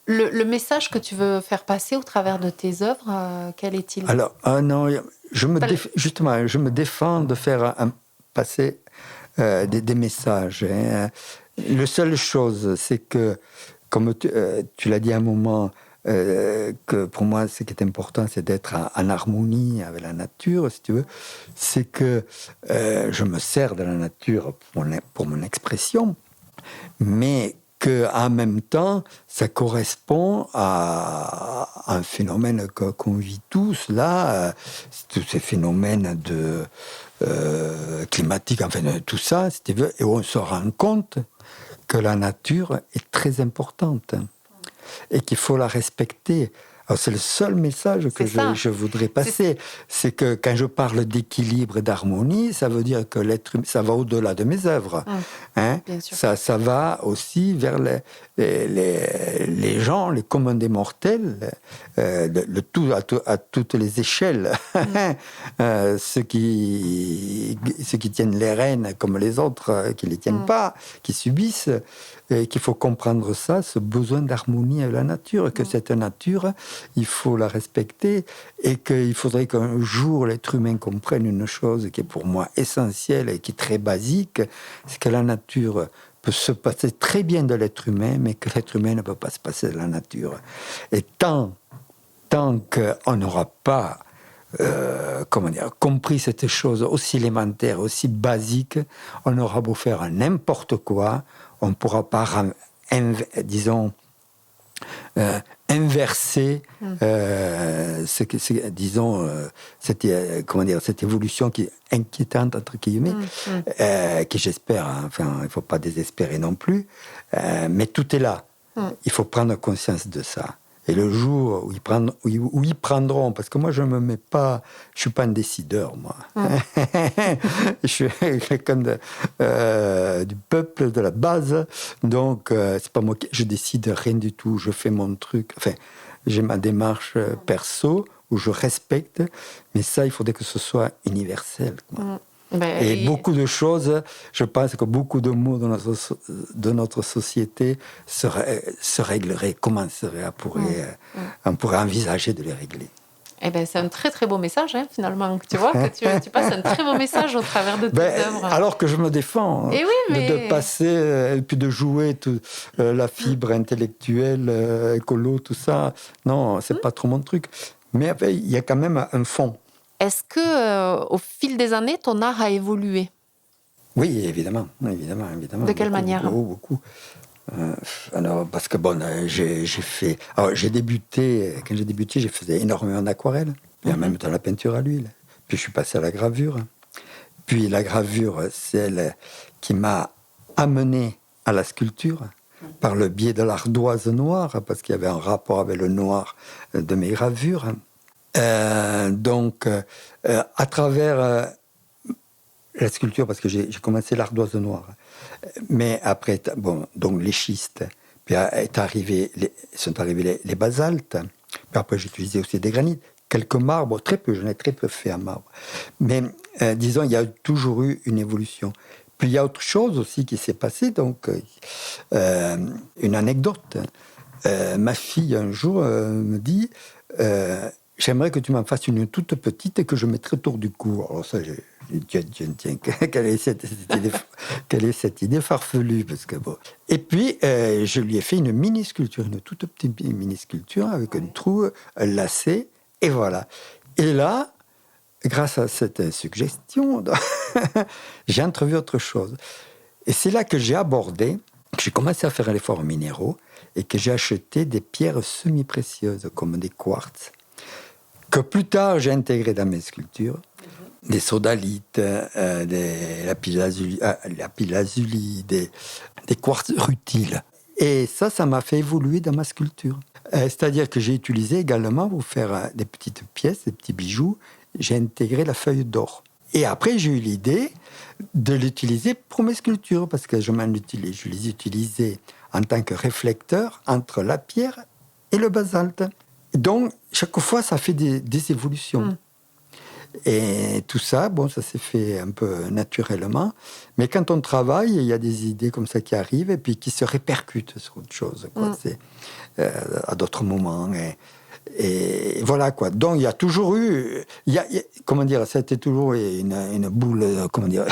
Le message que tu veux faire passer au travers de tes œuvres, quel est-il ? Alors, non, justement, je me défends de faire passer des messages. Hein. La seule chose, c'est que, comme tu l'as dit à un moment, que pour moi, ce qui est important, c'est d'être en harmonie avec la nature, si tu veux. C'est que je me sers de la nature pour mon expression, mais qu'en même temps, ça correspond à un phénomène qu'on vit tous, là, tous ces phénomènes climatiques, enfin, tout ça, si tu veux, et on se rend compte que la nature est très importante et qu'il faut la respecter. Alors c'est le seul message que je voudrais passer. C'est que quand je parle d'équilibre et d'harmonie, ça veut dire que l'être humain, ça va au-delà de mes œuvres. Hein? Ça va aussi vers les gens, les communs des mortels, à toutes les échelles. Ceux qui tiennent les rênes comme les autres, qui ne les tiennent pas, qui subissent. Et qu'il faut comprendre ça, ce besoin d'harmonie avec la nature, que cette nature, il faut la respecter, et qu'il faudrait qu'un jour l'être humain comprenne une chose qui est pour moi essentielle et qui est très basique, c'est que la nature peut se passer très bien de l'être humain, mais que l'être humain ne peut pas se passer de la nature. Et tant qu'on n'aura pas compris cette chose aussi élémentaire, aussi basique, on aura beau faire n'importe quoi, on ne pourra pas, inverser cette évolution qui est inquiétante, entre guillemets, qui j'espère, enfin, il ne faut pas désespérer non plus, mais tout est là. Il faut prendre conscience de ça. Et le jour où ils prendront, parce que moi je me mets pas, je suis pas un décideur, moi. Je suis quelqu'un du peuple, de la base, donc c'est pas moi je décide rien du tout, je fais mon truc. Enfin, j'ai ma démarche perso où je respecte, mais ça il faudrait que ce soit universel, quoi. Et beaucoup de choses, je pense que beaucoup de mots de notre société se régleraient, commenceraient, on pourrait envisager de les régler. Eh ben, c'est un très très beau message, hein, finalement. Tu vois que tu passes un très beau message au travers de tes œuvres. Alors que je me défends de passer et puis de jouer la fibre intellectuelle, écolo, tout ça. Non, c'est pas trop mon truc. Mais il y a quand même un fond. Est-ce que, au fil des années, ton art a évolué ? Oui, évidemment. De quelle manière ? Beaucoup. Alors, parce que j'ai débuté, quand j'ai débuté, j'ai fait énormément d'aquarelle, et en même temps la peinture à l'huile. Puis je suis passé à la gravure. Puis la gravure, c'est elle qui m'a amené à la sculpture par le biais de l'ardoise noire, parce qu'il y avait un rapport avec le noir de mes gravures. Donc, à travers la sculpture, parce que j'ai commencé l'ardoise noire, mais après, donc les schistes, puis sont arrivés les basaltes, puis après j'ai utilisé aussi des granites, quelques marbres, très peu, j'en ai très peu fait en marbre. Mais disons, il y a toujours eu une évolution. Puis il y a autre chose aussi qui s'est passé, donc une anecdote. Ma fille, un jour, me dit j'aimerais que tu m'en fasses une toute petite et que je mettrai autour du cou. Alors ça, tiens, quelle est cette idée farfelue, parce que bon. Et puis, je lui ai fait une mini-sculpture, une toute petite mini-sculpture avec un trou, un lacet, et voilà. Et là, grâce à cette suggestion, j'ai entrevu autre chose. Et c'est là que j'ai abordé, que j'ai commencé à faire l'effort en minéraux, et que j'ai acheté des pierres semi-précieuses, comme des quartz, que plus tard j'ai intégré dans mes sculptures, des sodalites, des lapis-lazuli, des quartz rutiles. Et ça m'a fait évoluer dans ma sculpture. C'est-à-dire que j'ai utilisé également, pour faire des petites pièces, des petits bijoux, j'ai intégré la feuille d'or. Et après, j'ai eu l'idée de l'utiliser pour mes sculptures, parce que je les utilisais en tant que réflecteur entre la pierre et le basalte. Donc, chaque fois, ça fait des évolutions. Et tout ça, ça s'est fait un peu naturellement. Mais quand on travaille, il y a des idées comme ça qui arrivent et puis qui se répercutent sur autre chose, quoi. C'est, à d'autres moments. Et voilà, quoi. Donc, il y a toujours eu... comment dire, ça a été toujours une boule... Comment dire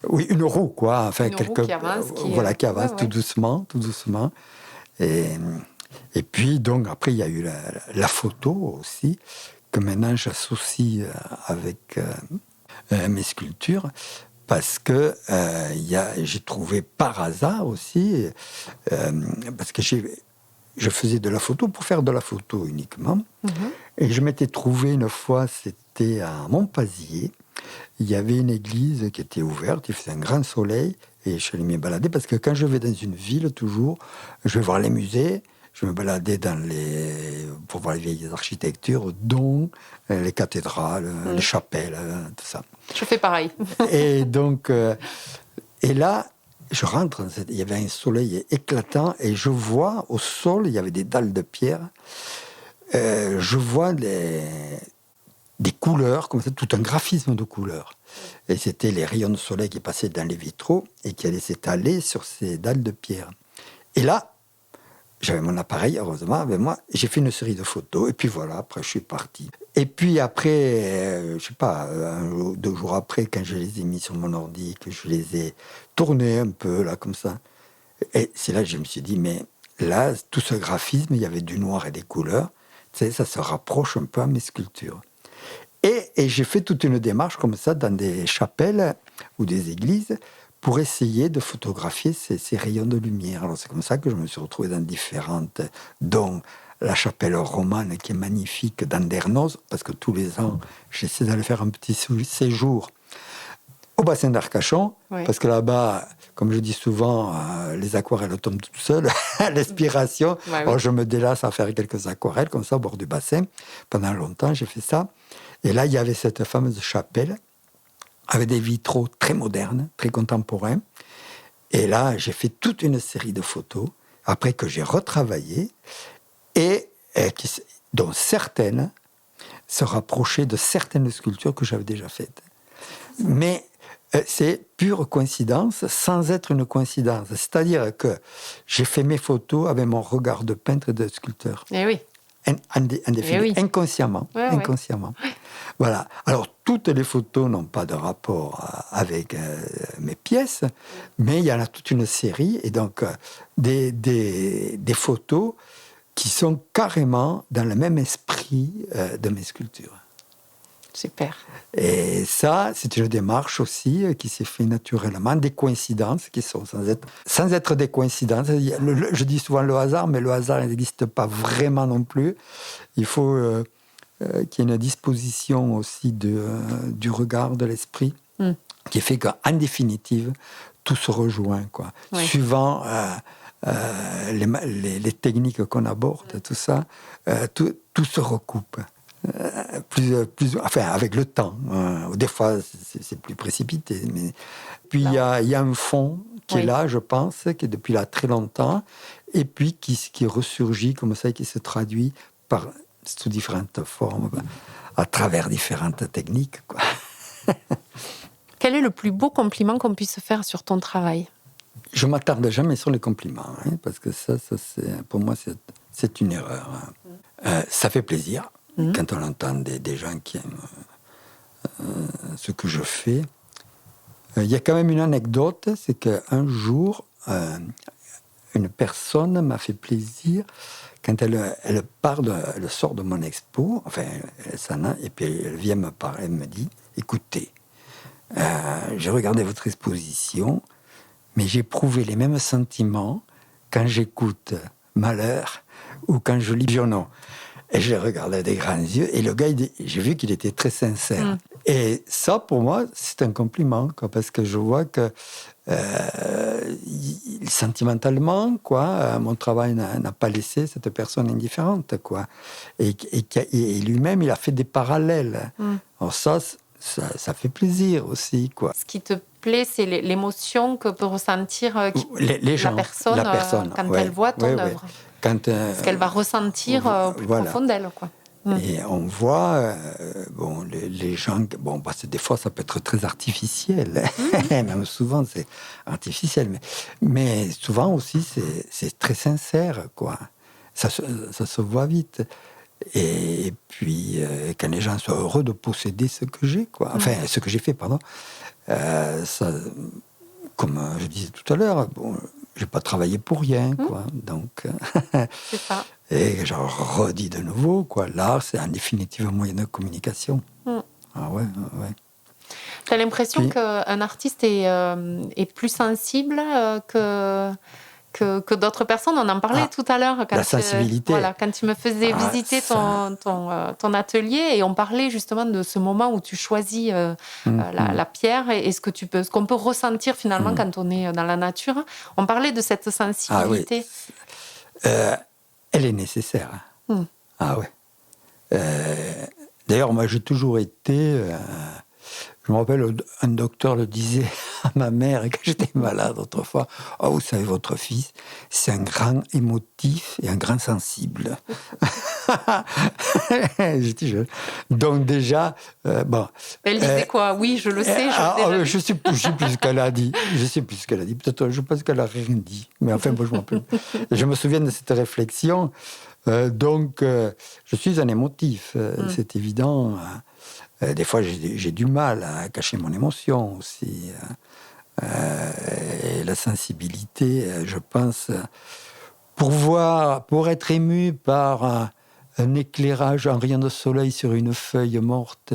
oui, une roue, quoi. Enfin, une roue qui avance. Qui avance tout doucement, tout doucement. Et puis, donc, après, il y a eu la photo aussi, que maintenant j'associe avec mes sculptures, parce que j'ai trouvé par hasard aussi, parce que je faisais de la photo pour faire de la photo uniquement, et je m'étais trouvé une fois, c'était à Montpazier, il y avait une église qui était ouverte, il faisait un grand soleil, et je suis allé m'y balader, parce que quand je vais dans une ville, toujours, je vais voir les musées, je me baladais pour voir les vieilles architectures, dont les cathédrales, les chapelles, tout ça. Je fais pareil. Et donc, et là, je rentre, il y avait un soleil éclatant, et je vois au sol, il y avait des dalles de pierre, je vois des couleurs, comme ça, tout un graphisme de couleurs. Et c'était les rayons de soleil qui passaient dans les vitraux et qui allaient s'étaler sur ces dalles de pierre. Et là, j'avais mon appareil, heureusement, avec moi. J'ai fait une série de photos, et puis voilà, après, je suis parti. Et puis après, je sais pas, 2 jours après, quand je les ai mis sur mon ordi, que je les ai tournés un peu, là, comme ça, et c'est là que je me suis dit, mais là, tout ce graphisme, il y avait du noir et des couleurs, tu sais, ça se rapproche un peu à mes sculptures. Et j'ai fait toute une démarche comme ça, dans des chapelles ou des églises, pour essayer de photographier ces rayons de lumière. Alors c'est comme ça que je me suis retrouvé dans différentes, dont la chapelle romane qui est magnifique d'Andernos, parce que tous les ans, j'essaie d'aller faire un petit séjour au bassin d'Arcachon, parce que là-bas, comme je dis souvent, les aquarelles tombent toutes seules à l'inspiration. Alors je me délasse à faire quelques aquarelles comme ça au bord du bassin. Pendant longtemps, j'ai fait ça. Et là, il y avait cette fameuse chapelle avec des vitraux très modernes, très contemporains. Et là, j'ai fait toute une série de photos, après que j'ai retravaillé, et dont certaines se rapprochaient de certaines sculptures que j'avais déjà faites. Mais c'est pure coïncidence, sans être une coïncidence. C'est-à-dire que j'ai fait mes photos avec mon regard de peintre et de sculpteur. Eh oui. Inconsciemment. Inconsciemment. Voilà. Alors, toutes les photos n'ont pas de rapport avec mes pièces, mais il y en a toute une série, et donc des photos qui sont carrément dans le même esprit de mes sculptures. Super. Et ça, c'est une démarche aussi qui s'est faite naturellement, des coïncidences qui sont sans être des coïncidences. Je dis souvent le hasard, mais le hasard n'existe pas vraiment non plus. Il faut qu'il y ait une disposition aussi du regard, de l'esprit, qui fait qu'en définitive, tout se rejoint, quoi. Oui. Suivant les techniques qu'on aborde, tout ça, tout se recoupe. Enfin, avec le temps. Des fois, c'est plus précipité. Mais... Puis, il y a un fond qui est là, je pense, qui est depuis là très longtemps, et puis qui ressurgit comme ça, et qui se traduit sous différentes formes, à travers différentes techniques, quoi. Quel est le plus beau compliment qu'on puisse faire sur ton travail ? Je ne m'attarde jamais sur les compliments, parce que ça pour moi, c'est une erreur. Ça fait plaisir. Quand on entend des gens qui aiment ce que je fais. Il y a quand même une anecdote, c'est qu'un jour, une personne m'a fait plaisir quand elle sort de mon expo, enfin, et puis elle vient me parler, elle me dit, écoutez, j'ai regardé votre exposition, mais j'ai éprouvé les mêmes sentiments quand j'écoute Malheur ou quand je lis Giono. Et je l'ai regardé des grands yeux, et le gars, j'ai vu qu'il était très sincère. Et ça, pour moi, c'est un compliment, quoi, parce que je vois que sentimentalement, quoi, mon travail n'a pas laissé cette personne indifférente, quoi. Et lui-même, il a fait des parallèles. Alors ça fait plaisir aussi, quoi. Ce qui te plaît, c'est l'émotion que peut ressentir la personne quand elle voit ton œuvre. Ce qu'elle va ressentir au plus profond d'elle, quoi. Et on voit, les gens, parce que des fois ça peut être très artificiel, même souvent c'est artificiel, mais souvent aussi c'est très sincère, quoi. Ça se voit vite. Et puis quand les gens sont heureux de posséder ce que j'ai, quoi. Enfin, ce que j'ai fait, pardon. Ça, comme je disais tout à l'heure, j'ai pas travaillé pour rien, quoi. Donc, c'est ça. Et je redis de nouveau, quoi. L'art, c'est en définitive un moyen de communication. Ah ouais. Tu as l'impression qu'un artiste est plus sensible que d'autres personnes. On en parlait tout à l'heure. La sensibilité. Quand tu me faisais visiter ton atelier, et on parlait justement de ce moment où tu choisis la pierre et ce qu'on peut ressentir finalement quand on est dans la nature. On parlait de cette sensibilité. Elle est nécessaire. Ah ouais. D'ailleurs, moi, j'ai toujours été... je me rappelle, un docteur le disait à ma mère quand j'étais malade autrefois. « Oh, vous savez, votre fils, c'est un grand émotif et un grand sensible. » J'étais jeune. Donc déjà, bon... Elle disait quoi ? Oui, je le sais. Je sais plus ce qu'elle a dit. Je sais plus ce qu'elle a dit. Peut-être, je pense qu'elle a rien dit. Mais enfin, moi, je m'en rappelle. Je me souviens de cette réflexion. Donc, je suis un émotif, c'est évident. Des fois, j'ai du mal à cacher mon émotion aussi. Et la sensibilité, je pense, pour être ému par un éclairage, un rayon de soleil sur une feuille morte,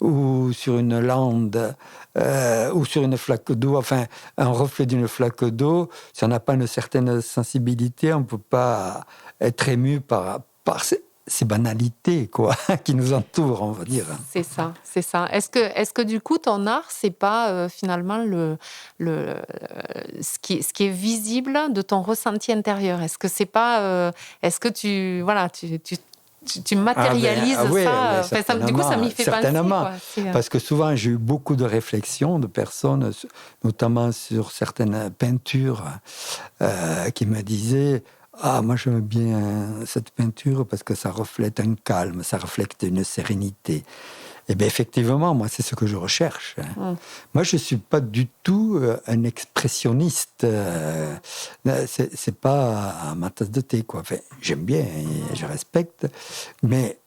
ou sur une lande, ou sur une flaque d'eau, enfin, un reflet d'une flaque d'eau, si on n'a pas une certaine sensibilité, on ne peut pas être ému par ces banalités, quoi, qui nous entourent, on va dire. C'est ça. Est-ce que du coup, ton art, c'est pas finalement ce qui est visible de ton ressenti intérieur ? Est-ce que c'est pas... est-ce que tu matérialises ça, du coup, ça m'y fait certainement. penser. Quoi. Parce que souvent, j'ai eu beaucoup de réflexions de personnes, notamment sur certaines peintures, qui me disaient... Ah, moi j'aime bien cette peinture parce que ça reflète un calme, ça reflète une sérénité. Et bien effectivement, moi c'est ce que je recherche. Moi je ne suis pas du tout un expressionniste. C'est pas ma tasse de thé, quoi. Enfin, j'aime bien et je respecte, mais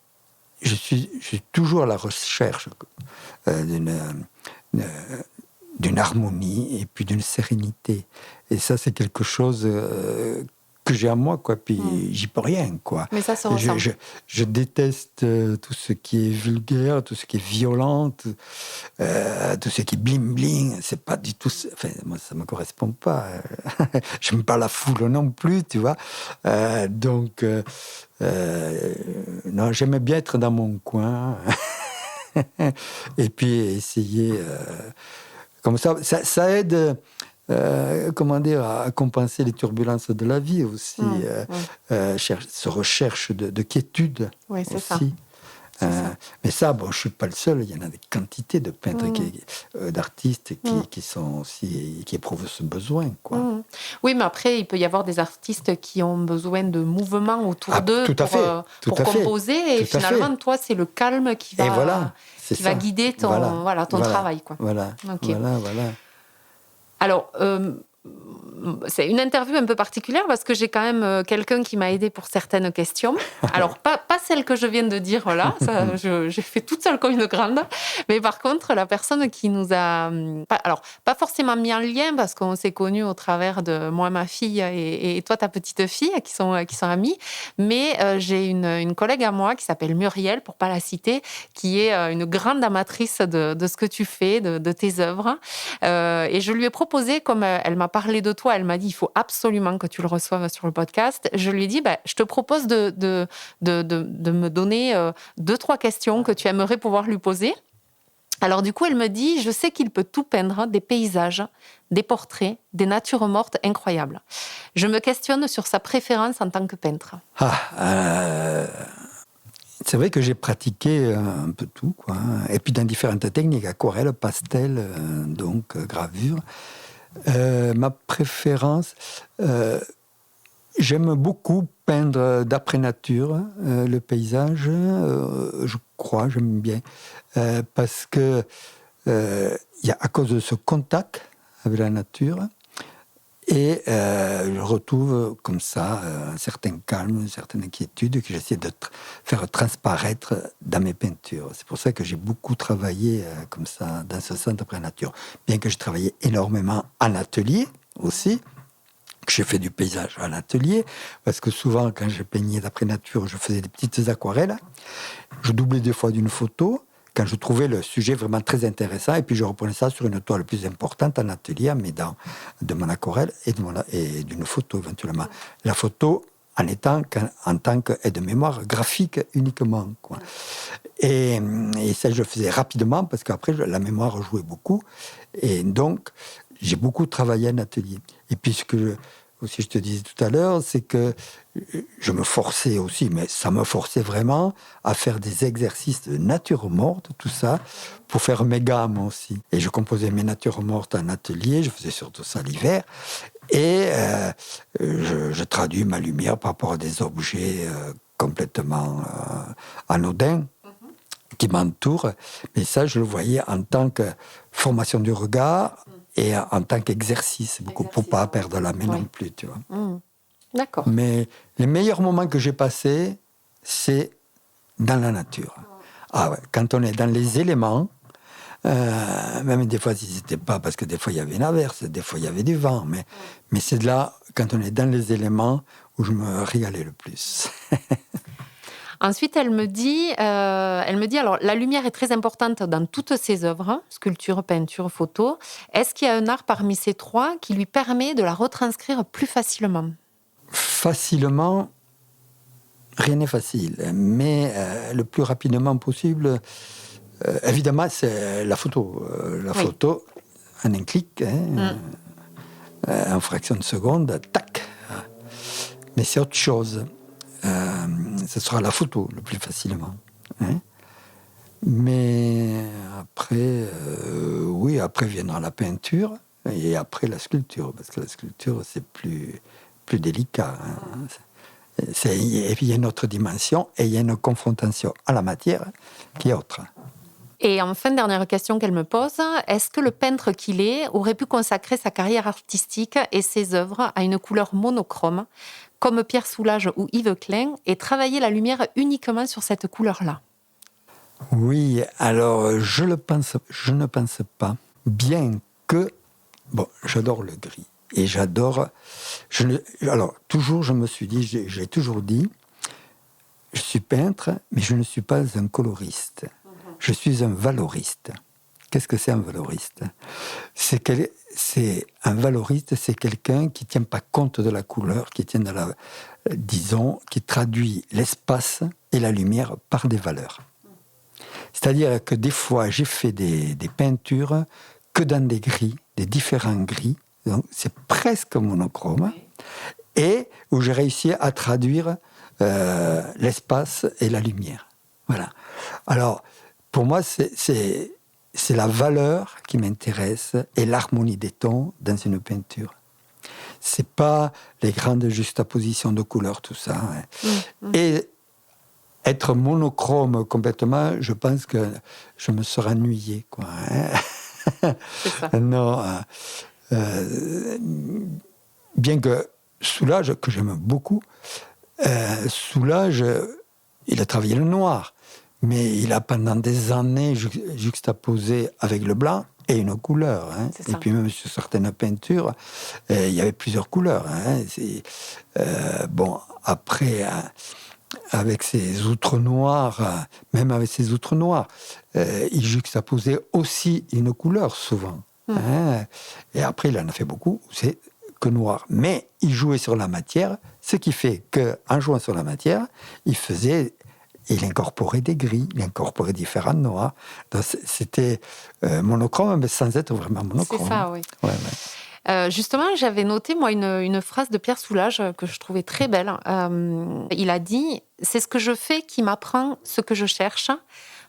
je suis toujours à la recherche d'une harmonie et puis d'une sérénité. Et ça c'est quelque chose... que j'ai en moi, quoi. Puis j'y peux rien, quoi. Mais ça se ressent. Je déteste tout ce qui est vulgaire, tout ce qui est violent, tout ce qui est bling-bling. C'est pas du tout... Enfin, moi, ça me correspond pas. J'aime pas la foule non plus, tu vois. Donc, non, j'aimais bien être dans mon coin. Et puis essayer... comme ça aide... comment dire, à compenser les turbulences de la vie aussi, ce recherche de quiétude c'est aussi. Ça. Mais ça, bon, je ne suis pas le seul, il y en a des quantités de peintres, d'artistes qui sont aussi, qui éprouvent ce besoin, quoi. Oui, mais après, il peut y avoir des artistes qui ont besoin de mouvement autour d'eux pour composer, et finalement, toi, c'est le calme qui va guider ton travail, quoi. Voilà. Alors, c'est une interview un peu particulière parce que j'ai quand même quelqu'un qui m'a aidé pour certaines questions. Alors, pas celle que je viens de dire là, ça, j'ai fait toute seule comme une grande. Mais par contre, la personne qui nous a... pas forcément mis en lien parce qu'on s'est connus au travers de moi, ma fille et toi, ta petite fille, qui sont amies. Mais j'ai une collègue à moi qui s'appelle Muriel, pour pas la citer, qui est une grande amatrice de ce que tu fais, de tes œuvres. Et je lui ai proposé, comme elle m'a parlé de toi, elle m'a dit il faut absolument que tu le reçoives sur le podcast. Je lui ai dit je te propose de me donner 2-3 questions que tu aimerais pouvoir lui poser. Alors du coup, elle me dit je sais qu'il peut tout peindre, des paysages, des portraits, des natures mortes incroyables. Je me questionne sur sa préférence en tant que peintre. C'est vrai que j'ai pratiqué un peu tout, quoi. Et puis dans différentes techniques, aquarelle, pastel, donc gravure. Ma préférence, j'aime beaucoup peindre d'après nature, le paysage, je crois, j'aime bien, parce que à cause de ce contact avec la nature, et je retrouve comme ça un certain calme, une certaine inquiétude que j'essaie de faire transparaître dans mes peintures. C'est pour ça que j'ai beaucoup travaillé comme ça, dans ce sens d'après nature. Bien que je travaillais énormément en atelier aussi, que j'ai fait du paysage en atelier, parce que souvent, quand je peignais d'après nature, je faisais des petites aquarelles. Je doublais 2 fois d'une photo, quand je trouvais le sujet vraiment très intéressant, et puis je reprenais ça sur une toile plus importante en atelier, mais de mon aquarelle et d'une photo éventuellement. La photo en tant qu'aide-mémoire graphique uniquement, quoi. Et ça, je le faisais rapidement, parce qu'après, la mémoire jouait beaucoup. Et donc, j'ai beaucoup travaillé en atelier. Et puis, ce que je te disais tout à l'heure, c'est que je me forçais aussi, mais ça me forçait vraiment à faire des exercices de nature morte, tout ça, pour faire mes gammes aussi. Et je composais mes natures mortes en atelier, je faisais surtout ça l'hiver, et je traduis ma lumière par rapport à des objets complètement anodins qui m'entourent. Mais ça, je le voyais en tant que formation du regard et en tant qu'exercice, beaucoup, pour ne pas perdre la main non plus, tu vois. D'accord. Mais les meilleurs moments que j'ai passés, c'est dans la nature. Ah ouais, quand on est dans les éléments, même des fois, ils n'étaient pas, parce que des fois, il y avait une averse, des fois, il y avait du vent, mais c'est là, quand on est dans les éléments, où je me régalais le plus. Ensuite, elle me dit, alors, la lumière est très importante dans toutes ses œuvres, sculpture, peinture, photo. Est-ce qu'il y a un art parmi ces 3 qui lui permet de la retranscrire plus facilement ? Facilement, rien n'est facile, mais le plus rapidement possible, évidemment, c'est la photo. La photo, en un clic, en fraction de seconde, tac. Mais c'est autre chose. Ce sera la photo le plus facilement. Mais après, après viendra la peinture et après la sculpture, parce que la sculpture, c'est plus délicat. Il y a une autre dimension et il y a une confrontation à la matière qui est autre. Et enfin, dernière question qu'elle me pose, est-ce que le peintre qu'il est aurait pu consacrer sa carrière artistique et ses œuvres à une couleur monochrome, comme Pierre Soulages ou Yves Klein, et travailler la lumière uniquement sur cette couleur-là ? Oui, alors je ne pense pas, bien que, j'adore le gris. et j'adore. Alors, toujours, je me suis dit, j'ai toujours dit, je suis peintre, mais je ne suis pas un coloriste. Je suis un valoriste. Qu'est-ce que c'est un valoriste ? Un valoriste, c'est quelqu'un qui ne tient pas compte de la couleur, qui traduit l'espace et la lumière par des valeurs. C'est-à-dire que des fois, j'ai fait des peintures que dans des gris, des différents gris, donc c'est presque monochrome, et où j'ai réussi à traduire l'espace et la lumière. Voilà. Alors, pour moi, c'est la valeur qui m'intéresse et l'harmonie des tons dans une peinture. C'est pas les grandes juxtapositions de couleurs, tout ça. Hein. Et être monochrome complètement, je pense que je me serais ennuyé, quoi. Hein. C'est ça. Non. Bien que Soulages, que j'aime beaucoup, Soulages, il a travaillé le noir, mais il a pendant des années juxtaposé avec le blanc et une couleur. Hein. Et puis même sur certaines peintures, il y avait plusieurs couleurs. Hein. Bon, après, avec ses outres noires, même avec ses outres noires, il juxtaposait aussi une couleur souvent. Hein. Et après, il en a fait beaucoup, c'est que noir. Mais il jouait sur la matière, ce qui fait qu'en jouant sur la matière, il incorporait des gris, il incorporait différents noirs. Donc c'était monochrome, mais sans être vraiment monochrome. C'est ça, oui. Ouais. Justement, j'avais noté, moi, une phrase de Pierre Soulages que je trouvais très belle. Il a dit « C'est ce que je fais qui m'apprend ce que je cherche.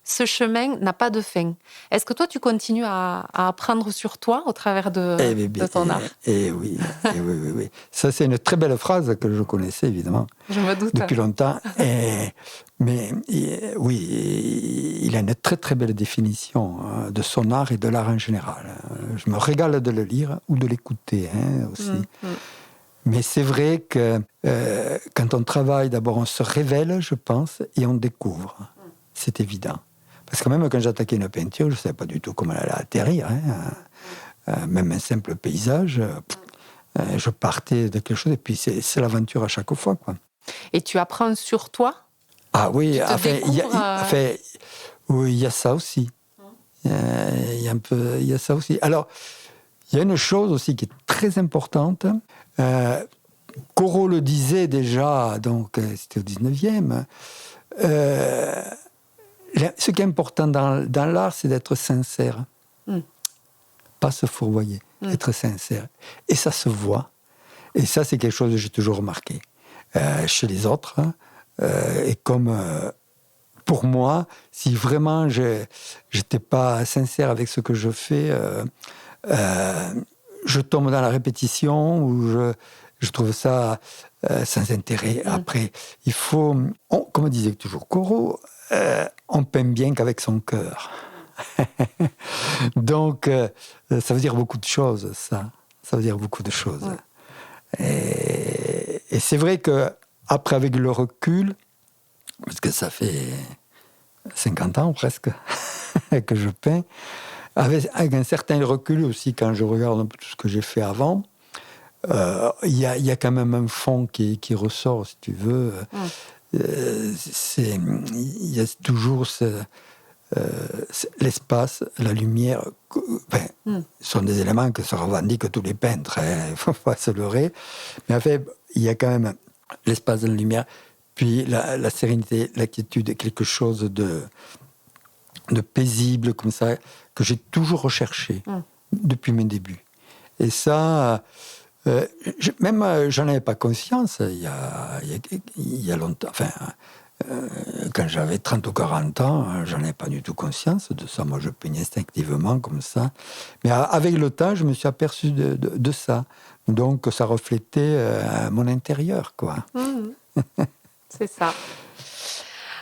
Ce chemin n'a pas de fin. » Est-ce que toi, tu continues à apprendre sur toi au travers de ton art ? Oui. Ça, c'est une très belle phrase que je connaissais, évidemment. Je me doute. Depuis longtemps. Mais oui, il a une très, très belle définition de son art et de l'art en général. Je me régale de le lire ou de l'écouter aussi. Mais c'est vrai que quand on travaille, d'abord, on se révèle, je pense, et on découvre. C'est évident. Parce que même quand j'attaquais une peinture, je ne savais pas du tout comment elle allait atterrir. Même un simple paysage, je partais de quelque chose, et puis c'est l'aventure à chaque fois, quoi. Et tu apprends sur toi ? Ah oui, il y a ça aussi. Il y a ça aussi. Alors, il y a une chose aussi qui est très importante. Corot le disait déjà, donc c'était au 19e. Ce qui est important dans l'art, c'est d'être sincère. Pas se fourvoyer, être sincère. Et ça se voit. Et ça, c'est quelque chose que j'ai toujours remarqué. Chez les autres, et comme pour moi, si vraiment je n'étais pas sincère avec ce que je fais, je tombe dans la répétition ou je trouve ça sans intérêt. Après, il faut, comme disait toujours Corot, on peint bien qu'avec son cœur. Donc, ça veut dire beaucoup de choses, ça. Ça veut dire beaucoup de choses. Et c'est vrai que après, avec le recul, parce que ça fait 50 ans presque que je peins, avec un certain recul aussi, quand je regarde un peu tout ce que j'ai fait avant, il y a quand même un fond qui ressort, si tu veux. Il y a toujours l'espace, la lumière. Sont des éléments que se revendiquent tous les peintres, il ne faut pas se leurrer. Mais en fait, il y a quand même l'espace de la lumière, puis la sérénité, la quiétude, quelque chose de paisible comme ça, que j'ai toujours recherché depuis mes débuts. Et ça, même j'en avais pas conscience il y a longtemps. Enfin, quand j'avais 30 ou 40 ans, j'en avais pas du tout conscience de ça. Moi, je peignais instinctivement comme ça. Mais avec le temps, je me suis aperçu de ça. Donc, ça reflétait mon intérieur, quoi. C'est ça.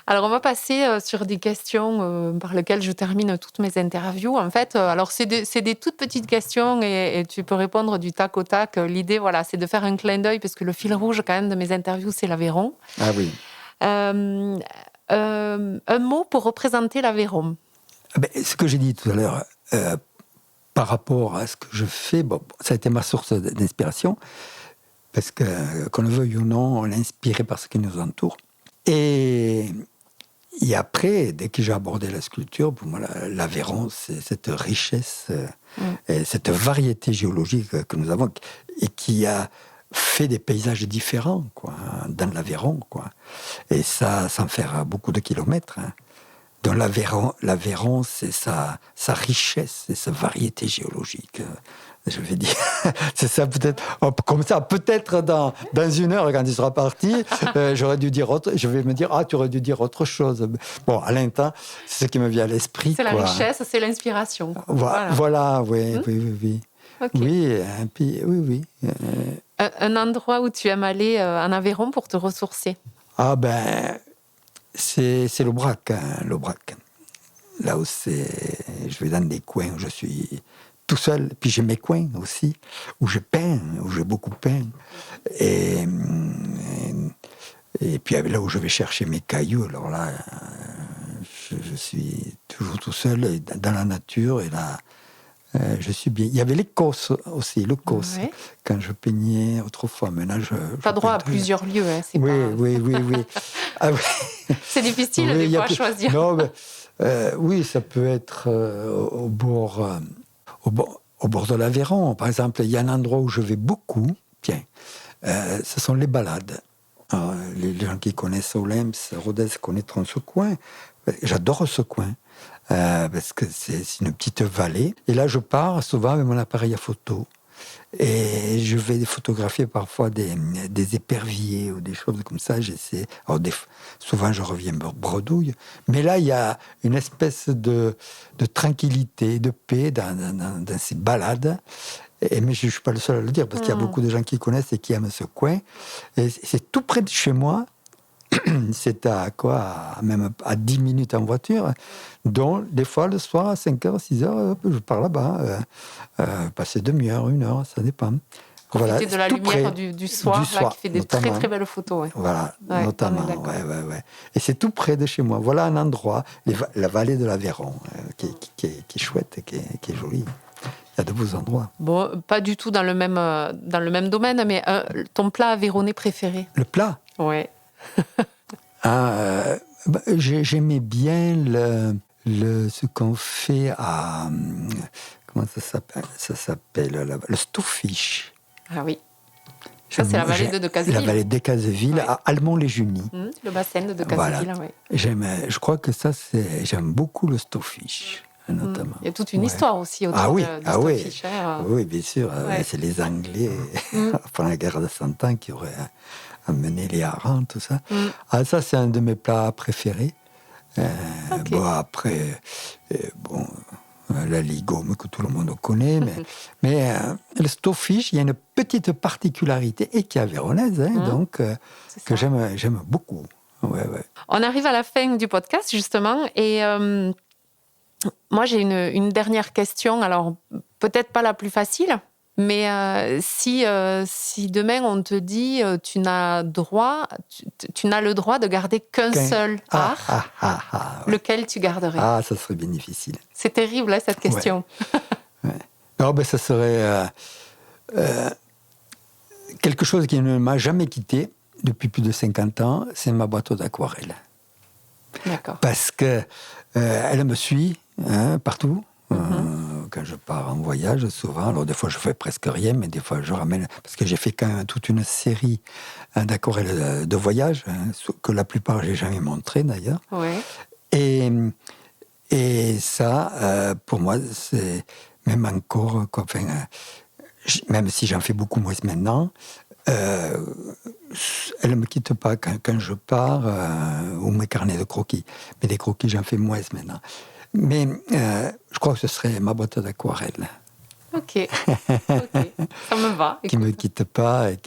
Alors, on va passer sur des questions par lesquelles je termine toutes mes interviews. En fait, alors c'est des toutes petites questions et tu peux répondre du tac au tac. L'idée, voilà, c'est de faire un clin d'œil parce que le fil rouge, quand même, de mes interviews, c'est l'Aveyron. Ah oui. Un mot pour représenter l'Aveyron. Ce que j'ai dit tout à l'heure, par rapport à ce que je fais, ça a été ma source d'inspiration, parce que, qu'on le veuille ou non, on est inspiré par ce qui nous entoure. Et après, dès que j'ai abordé la sculpture, pour moi, l'Aveyron, c'est cette richesse et cette variété géologique que nous avons et qui a fait des paysages différents quoi, dans l'Aveyron. Quoi. Et ça, sans faire beaucoup de kilomètres. Hein. Dans l'Aveyron, c'est sa richesse et sa variété géologique. Je vais dire, c'est ça peut-être, comme ça, peut-être dans une heure, quand il sera parti, j'aurais dû dire je vais me dire, tu aurais dû dire autre chose. Bon, à l'instant, c'est ce qui me vient à l'esprit. C'est la richesse, c'est l'inspiration. Voilà, oui. Okay. Oui, et puis, oui. Un endroit où tu aimes aller en Aveyron pour te ressourcer? C'est l'Aubrac, l'Aubrac. Là où je vais dans des coins où je suis tout seul, puis j'ai mes coins aussi, où je peins, où j'ai beaucoup peint. Et puis là où je vais chercher mes cailloux, alors là, je suis toujours tout seul dans la nature, et là, je suis bien. Il y avait les Causses aussi, le Causse, quand je peignais autrefois. Maintenant, pas droit à plusieurs lieux, hein, c'est oui, pas... Oui. Ah, oui. C'est difficile des fois à choisir. Non, mais, oui, ça peut être au bord de l'Aveyron. Par exemple, il y a un endroit où je vais beaucoup. Tiens, ce sont les balades. Alors, les gens qui connaissent Oulems, Rodez connaîtront ce coin. J'adore ce coin. Parce que c'est une petite vallée. Et là, je pars souvent avec mon appareil à photo. Et je vais photographier parfois des éperviers ou des choses comme ça. J'essaie. Alors, souvent, je reviens bredouille. Mais là, il y a une espèce de tranquillité, de paix dans ces balades. Mais je ne suis pas le seul à le dire, parce qu'il y a beaucoup de gens qui connaissent et qui aiment ce coin. Et c'est tout près de chez moi. C'est même à 10 minutes en voiture. Donc, des fois, le soir, à 5h, 6h, je pars là-bas. Passer demi-heure, 1 heure, ça dépend. Profiter de la lumière du soir, là, qui fait des très, très belles photos. Ouais. Voilà, notamment. Ouais. Et c'est tout près de chez moi. Voilà un endroit, la vallée de l'Aveyron, qui est chouette, qui est jolie. Il y a de beaux endroits. Bon, pas du tout dans le même domaine, mais ton plat aveyronnais préféré? Le plat? Ouais. J'aimais bien ce qu'on fait à... Comment ça s'appelle? Le stouffiche. Ah oui. Ça, c'est la vallée de Decazeville. La vallée de Decazeville, à Almont-les-Junies. Le bassin de Decazeville, voilà. Je crois que j'aime beaucoup le stouffiche. Notamment. Il y a toute une histoire aussi autour du stouffiche. Oui, bien sûr. C'est les Anglais, pendant la guerre de 100 ans, qui auraient amené les harengs, tout ça. Ça, c'est un de mes plats préférés. Après, la ligome que tout le monde connaît, mais le stouffiche, il y a une petite particularité, et qui est aveyronnaise, donc, que j'aime beaucoup. Ouais. On arrive à la fin du podcast, justement, et... moi, j'ai une dernière question. Alors, peut-être pas la plus facile, mais si demain on te dit tu n'as le droit de garder qu'un seul art, lequel tu garderais? Ah, ça serait bien difficile. C'est terrible, hein, cette question. Ouais. Non, ça serait quelque chose qui ne m'a jamais quitté depuis plus de 50 ans, c'est ma boîte d'aquarelle. D'accord. Parce que elle me suit partout. Quand je pars en voyage, souvent, alors des fois je fais presque rien, mais des fois je ramène, parce que j'ai fait quand même toute une série d'aquarelles de voyage, que la plupart j'ai jamais montré d'ailleurs. Ouais. Et ça, pour moi, c'est même encore, même si j'en fais beaucoup moins maintenant, elle ne me quitte pas quand je pars, ou mes carnets de croquis. Mais des croquis, j'en fais moins maintenant. Mais je crois que ce serait ma boîte d'aquarelle. Ok, ça me va. Qui ne me quitte pas et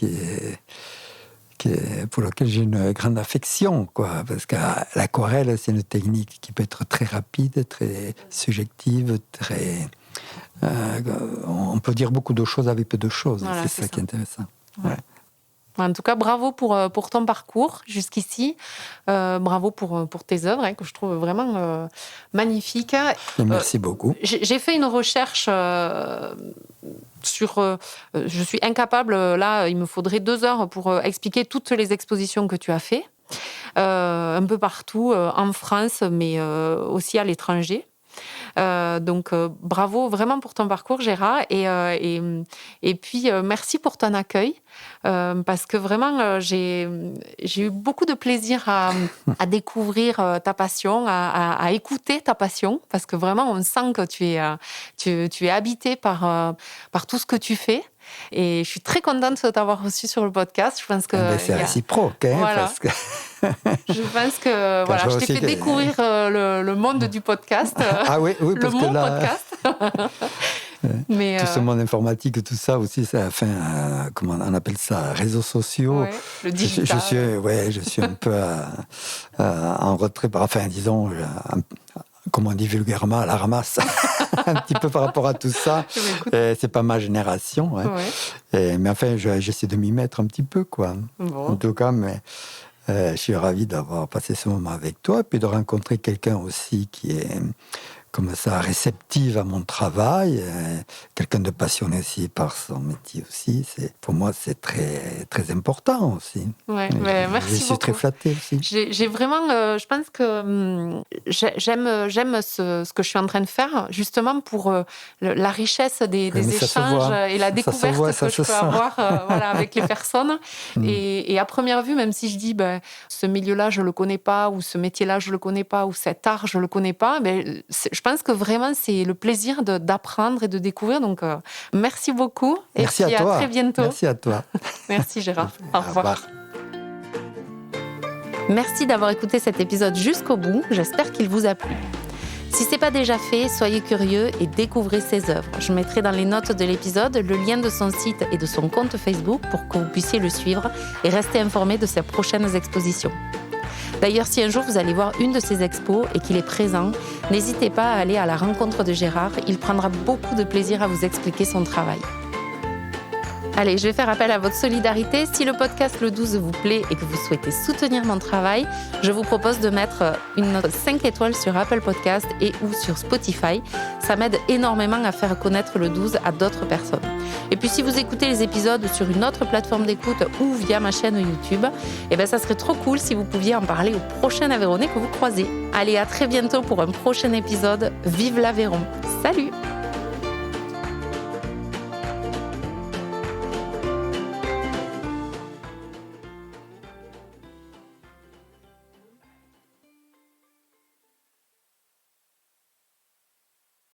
pour laquelle j'ai une grande affection, quoi. Parce que l'aquarelle, c'est une technique qui peut être très rapide, très subjective, très... on peut dire beaucoup de choses avec peu de choses. Voilà, c'est ça qui est intéressant. Ouais. En tout cas, bravo pour ton parcours jusqu'ici. Bravo pour tes œuvres, que je trouve vraiment magnifiques. Merci beaucoup. J'ai fait une recherche sur... je suis incapable, là, il me faudrait 2 heures pour expliquer toutes les expositions que tu as fait. Un peu partout, en France, mais aussi à l'étranger. Donc bravo vraiment pour ton parcours, Gérard, et puis merci pour ton accueil, parce que vraiment j'ai eu beaucoup de plaisir à découvrir ta passion, à écouter ta passion, parce que vraiment on sent que tu es habité par tout ce que tu fais. Et je suis très contente de t'avoir reçu sur le podcast. Je pense que c'est réciproque, voilà. Parce que... Je pense que voilà, je t'ai fait découvrir le monde du podcast. Ah oui, parce le que là... podcast. Mais tout ce monde informatique, tout ça aussi, ça fait, comment on appelle ça, réseaux sociaux. Ouais, le digital. Je suis un peu en retrait, enfin disons, comme on dit vulgairement, à la ramasse, un petit peu par rapport à tout ça. C'est pas ma génération. Hein. Ouais. Mais enfin, j'essaie de m'y mettre un petit peu, quoi. Bon. En tout cas, mais je suis ravi d'avoir passé ce moment avec toi, et puis de rencontrer quelqu'un aussi qui est comme ça réceptive à mon travail, quelqu'un de passionné aussi par son métier aussi. Pour moi, c'est très, très important aussi. Ouais, merci je suis beaucoup. très flatté aussi. J'ai vraiment, je pense que j'aime ce que je suis en train de faire, justement pour la richesse des échanges et la découverte que je peux avoir avec les personnes. Et à première vue, même si je dis ce milieu-là, je ne le connais pas, ou ce métier-là, je ne le connais pas, ou cet art, je ne le connais pas, je pense que vraiment, c'est le plaisir d'apprendre et de découvrir. Donc, merci beaucoup. Merci et puis à toi. À très bientôt. Merci à toi. Merci Gérard. Au revoir. Merci d'avoir écouté cet épisode jusqu'au bout. J'espère qu'il vous a plu. Si ce n'est pas déjà fait, soyez curieux et découvrez ses œuvres. Je mettrai dans les notes de l'épisode le lien de son site et de son compte Facebook pour que vous puissiez le suivre et rester informé de ses prochaines expositions. D'ailleurs, si un jour vous allez voir une de ces expos et qu'il est présent, n'hésitez pas à aller à la rencontre de Gérard. Il prendra beaucoup de plaisir à vous expliquer son travail. Allez, je vais faire appel à votre solidarité. Si le podcast Le 12 vous plaît et que vous souhaitez soutenir mon travail, je vous propose de mettre une note 5 étoiles sur Apple Podcast et ou sur Spotify. Ça m'aide énormément à faire connaître le 12 à d'autres personnes. Et puis si vous écoutez les épisodes sur une autre plateforme d'écoute ou via ma chaîne YouTube, ça serait trop cool si vous pouviez en parler au prochain Aveyronnais que vous croisez. Allez, à très bientôt pour un prochain épisode. Vive l'Aveyron. Salut!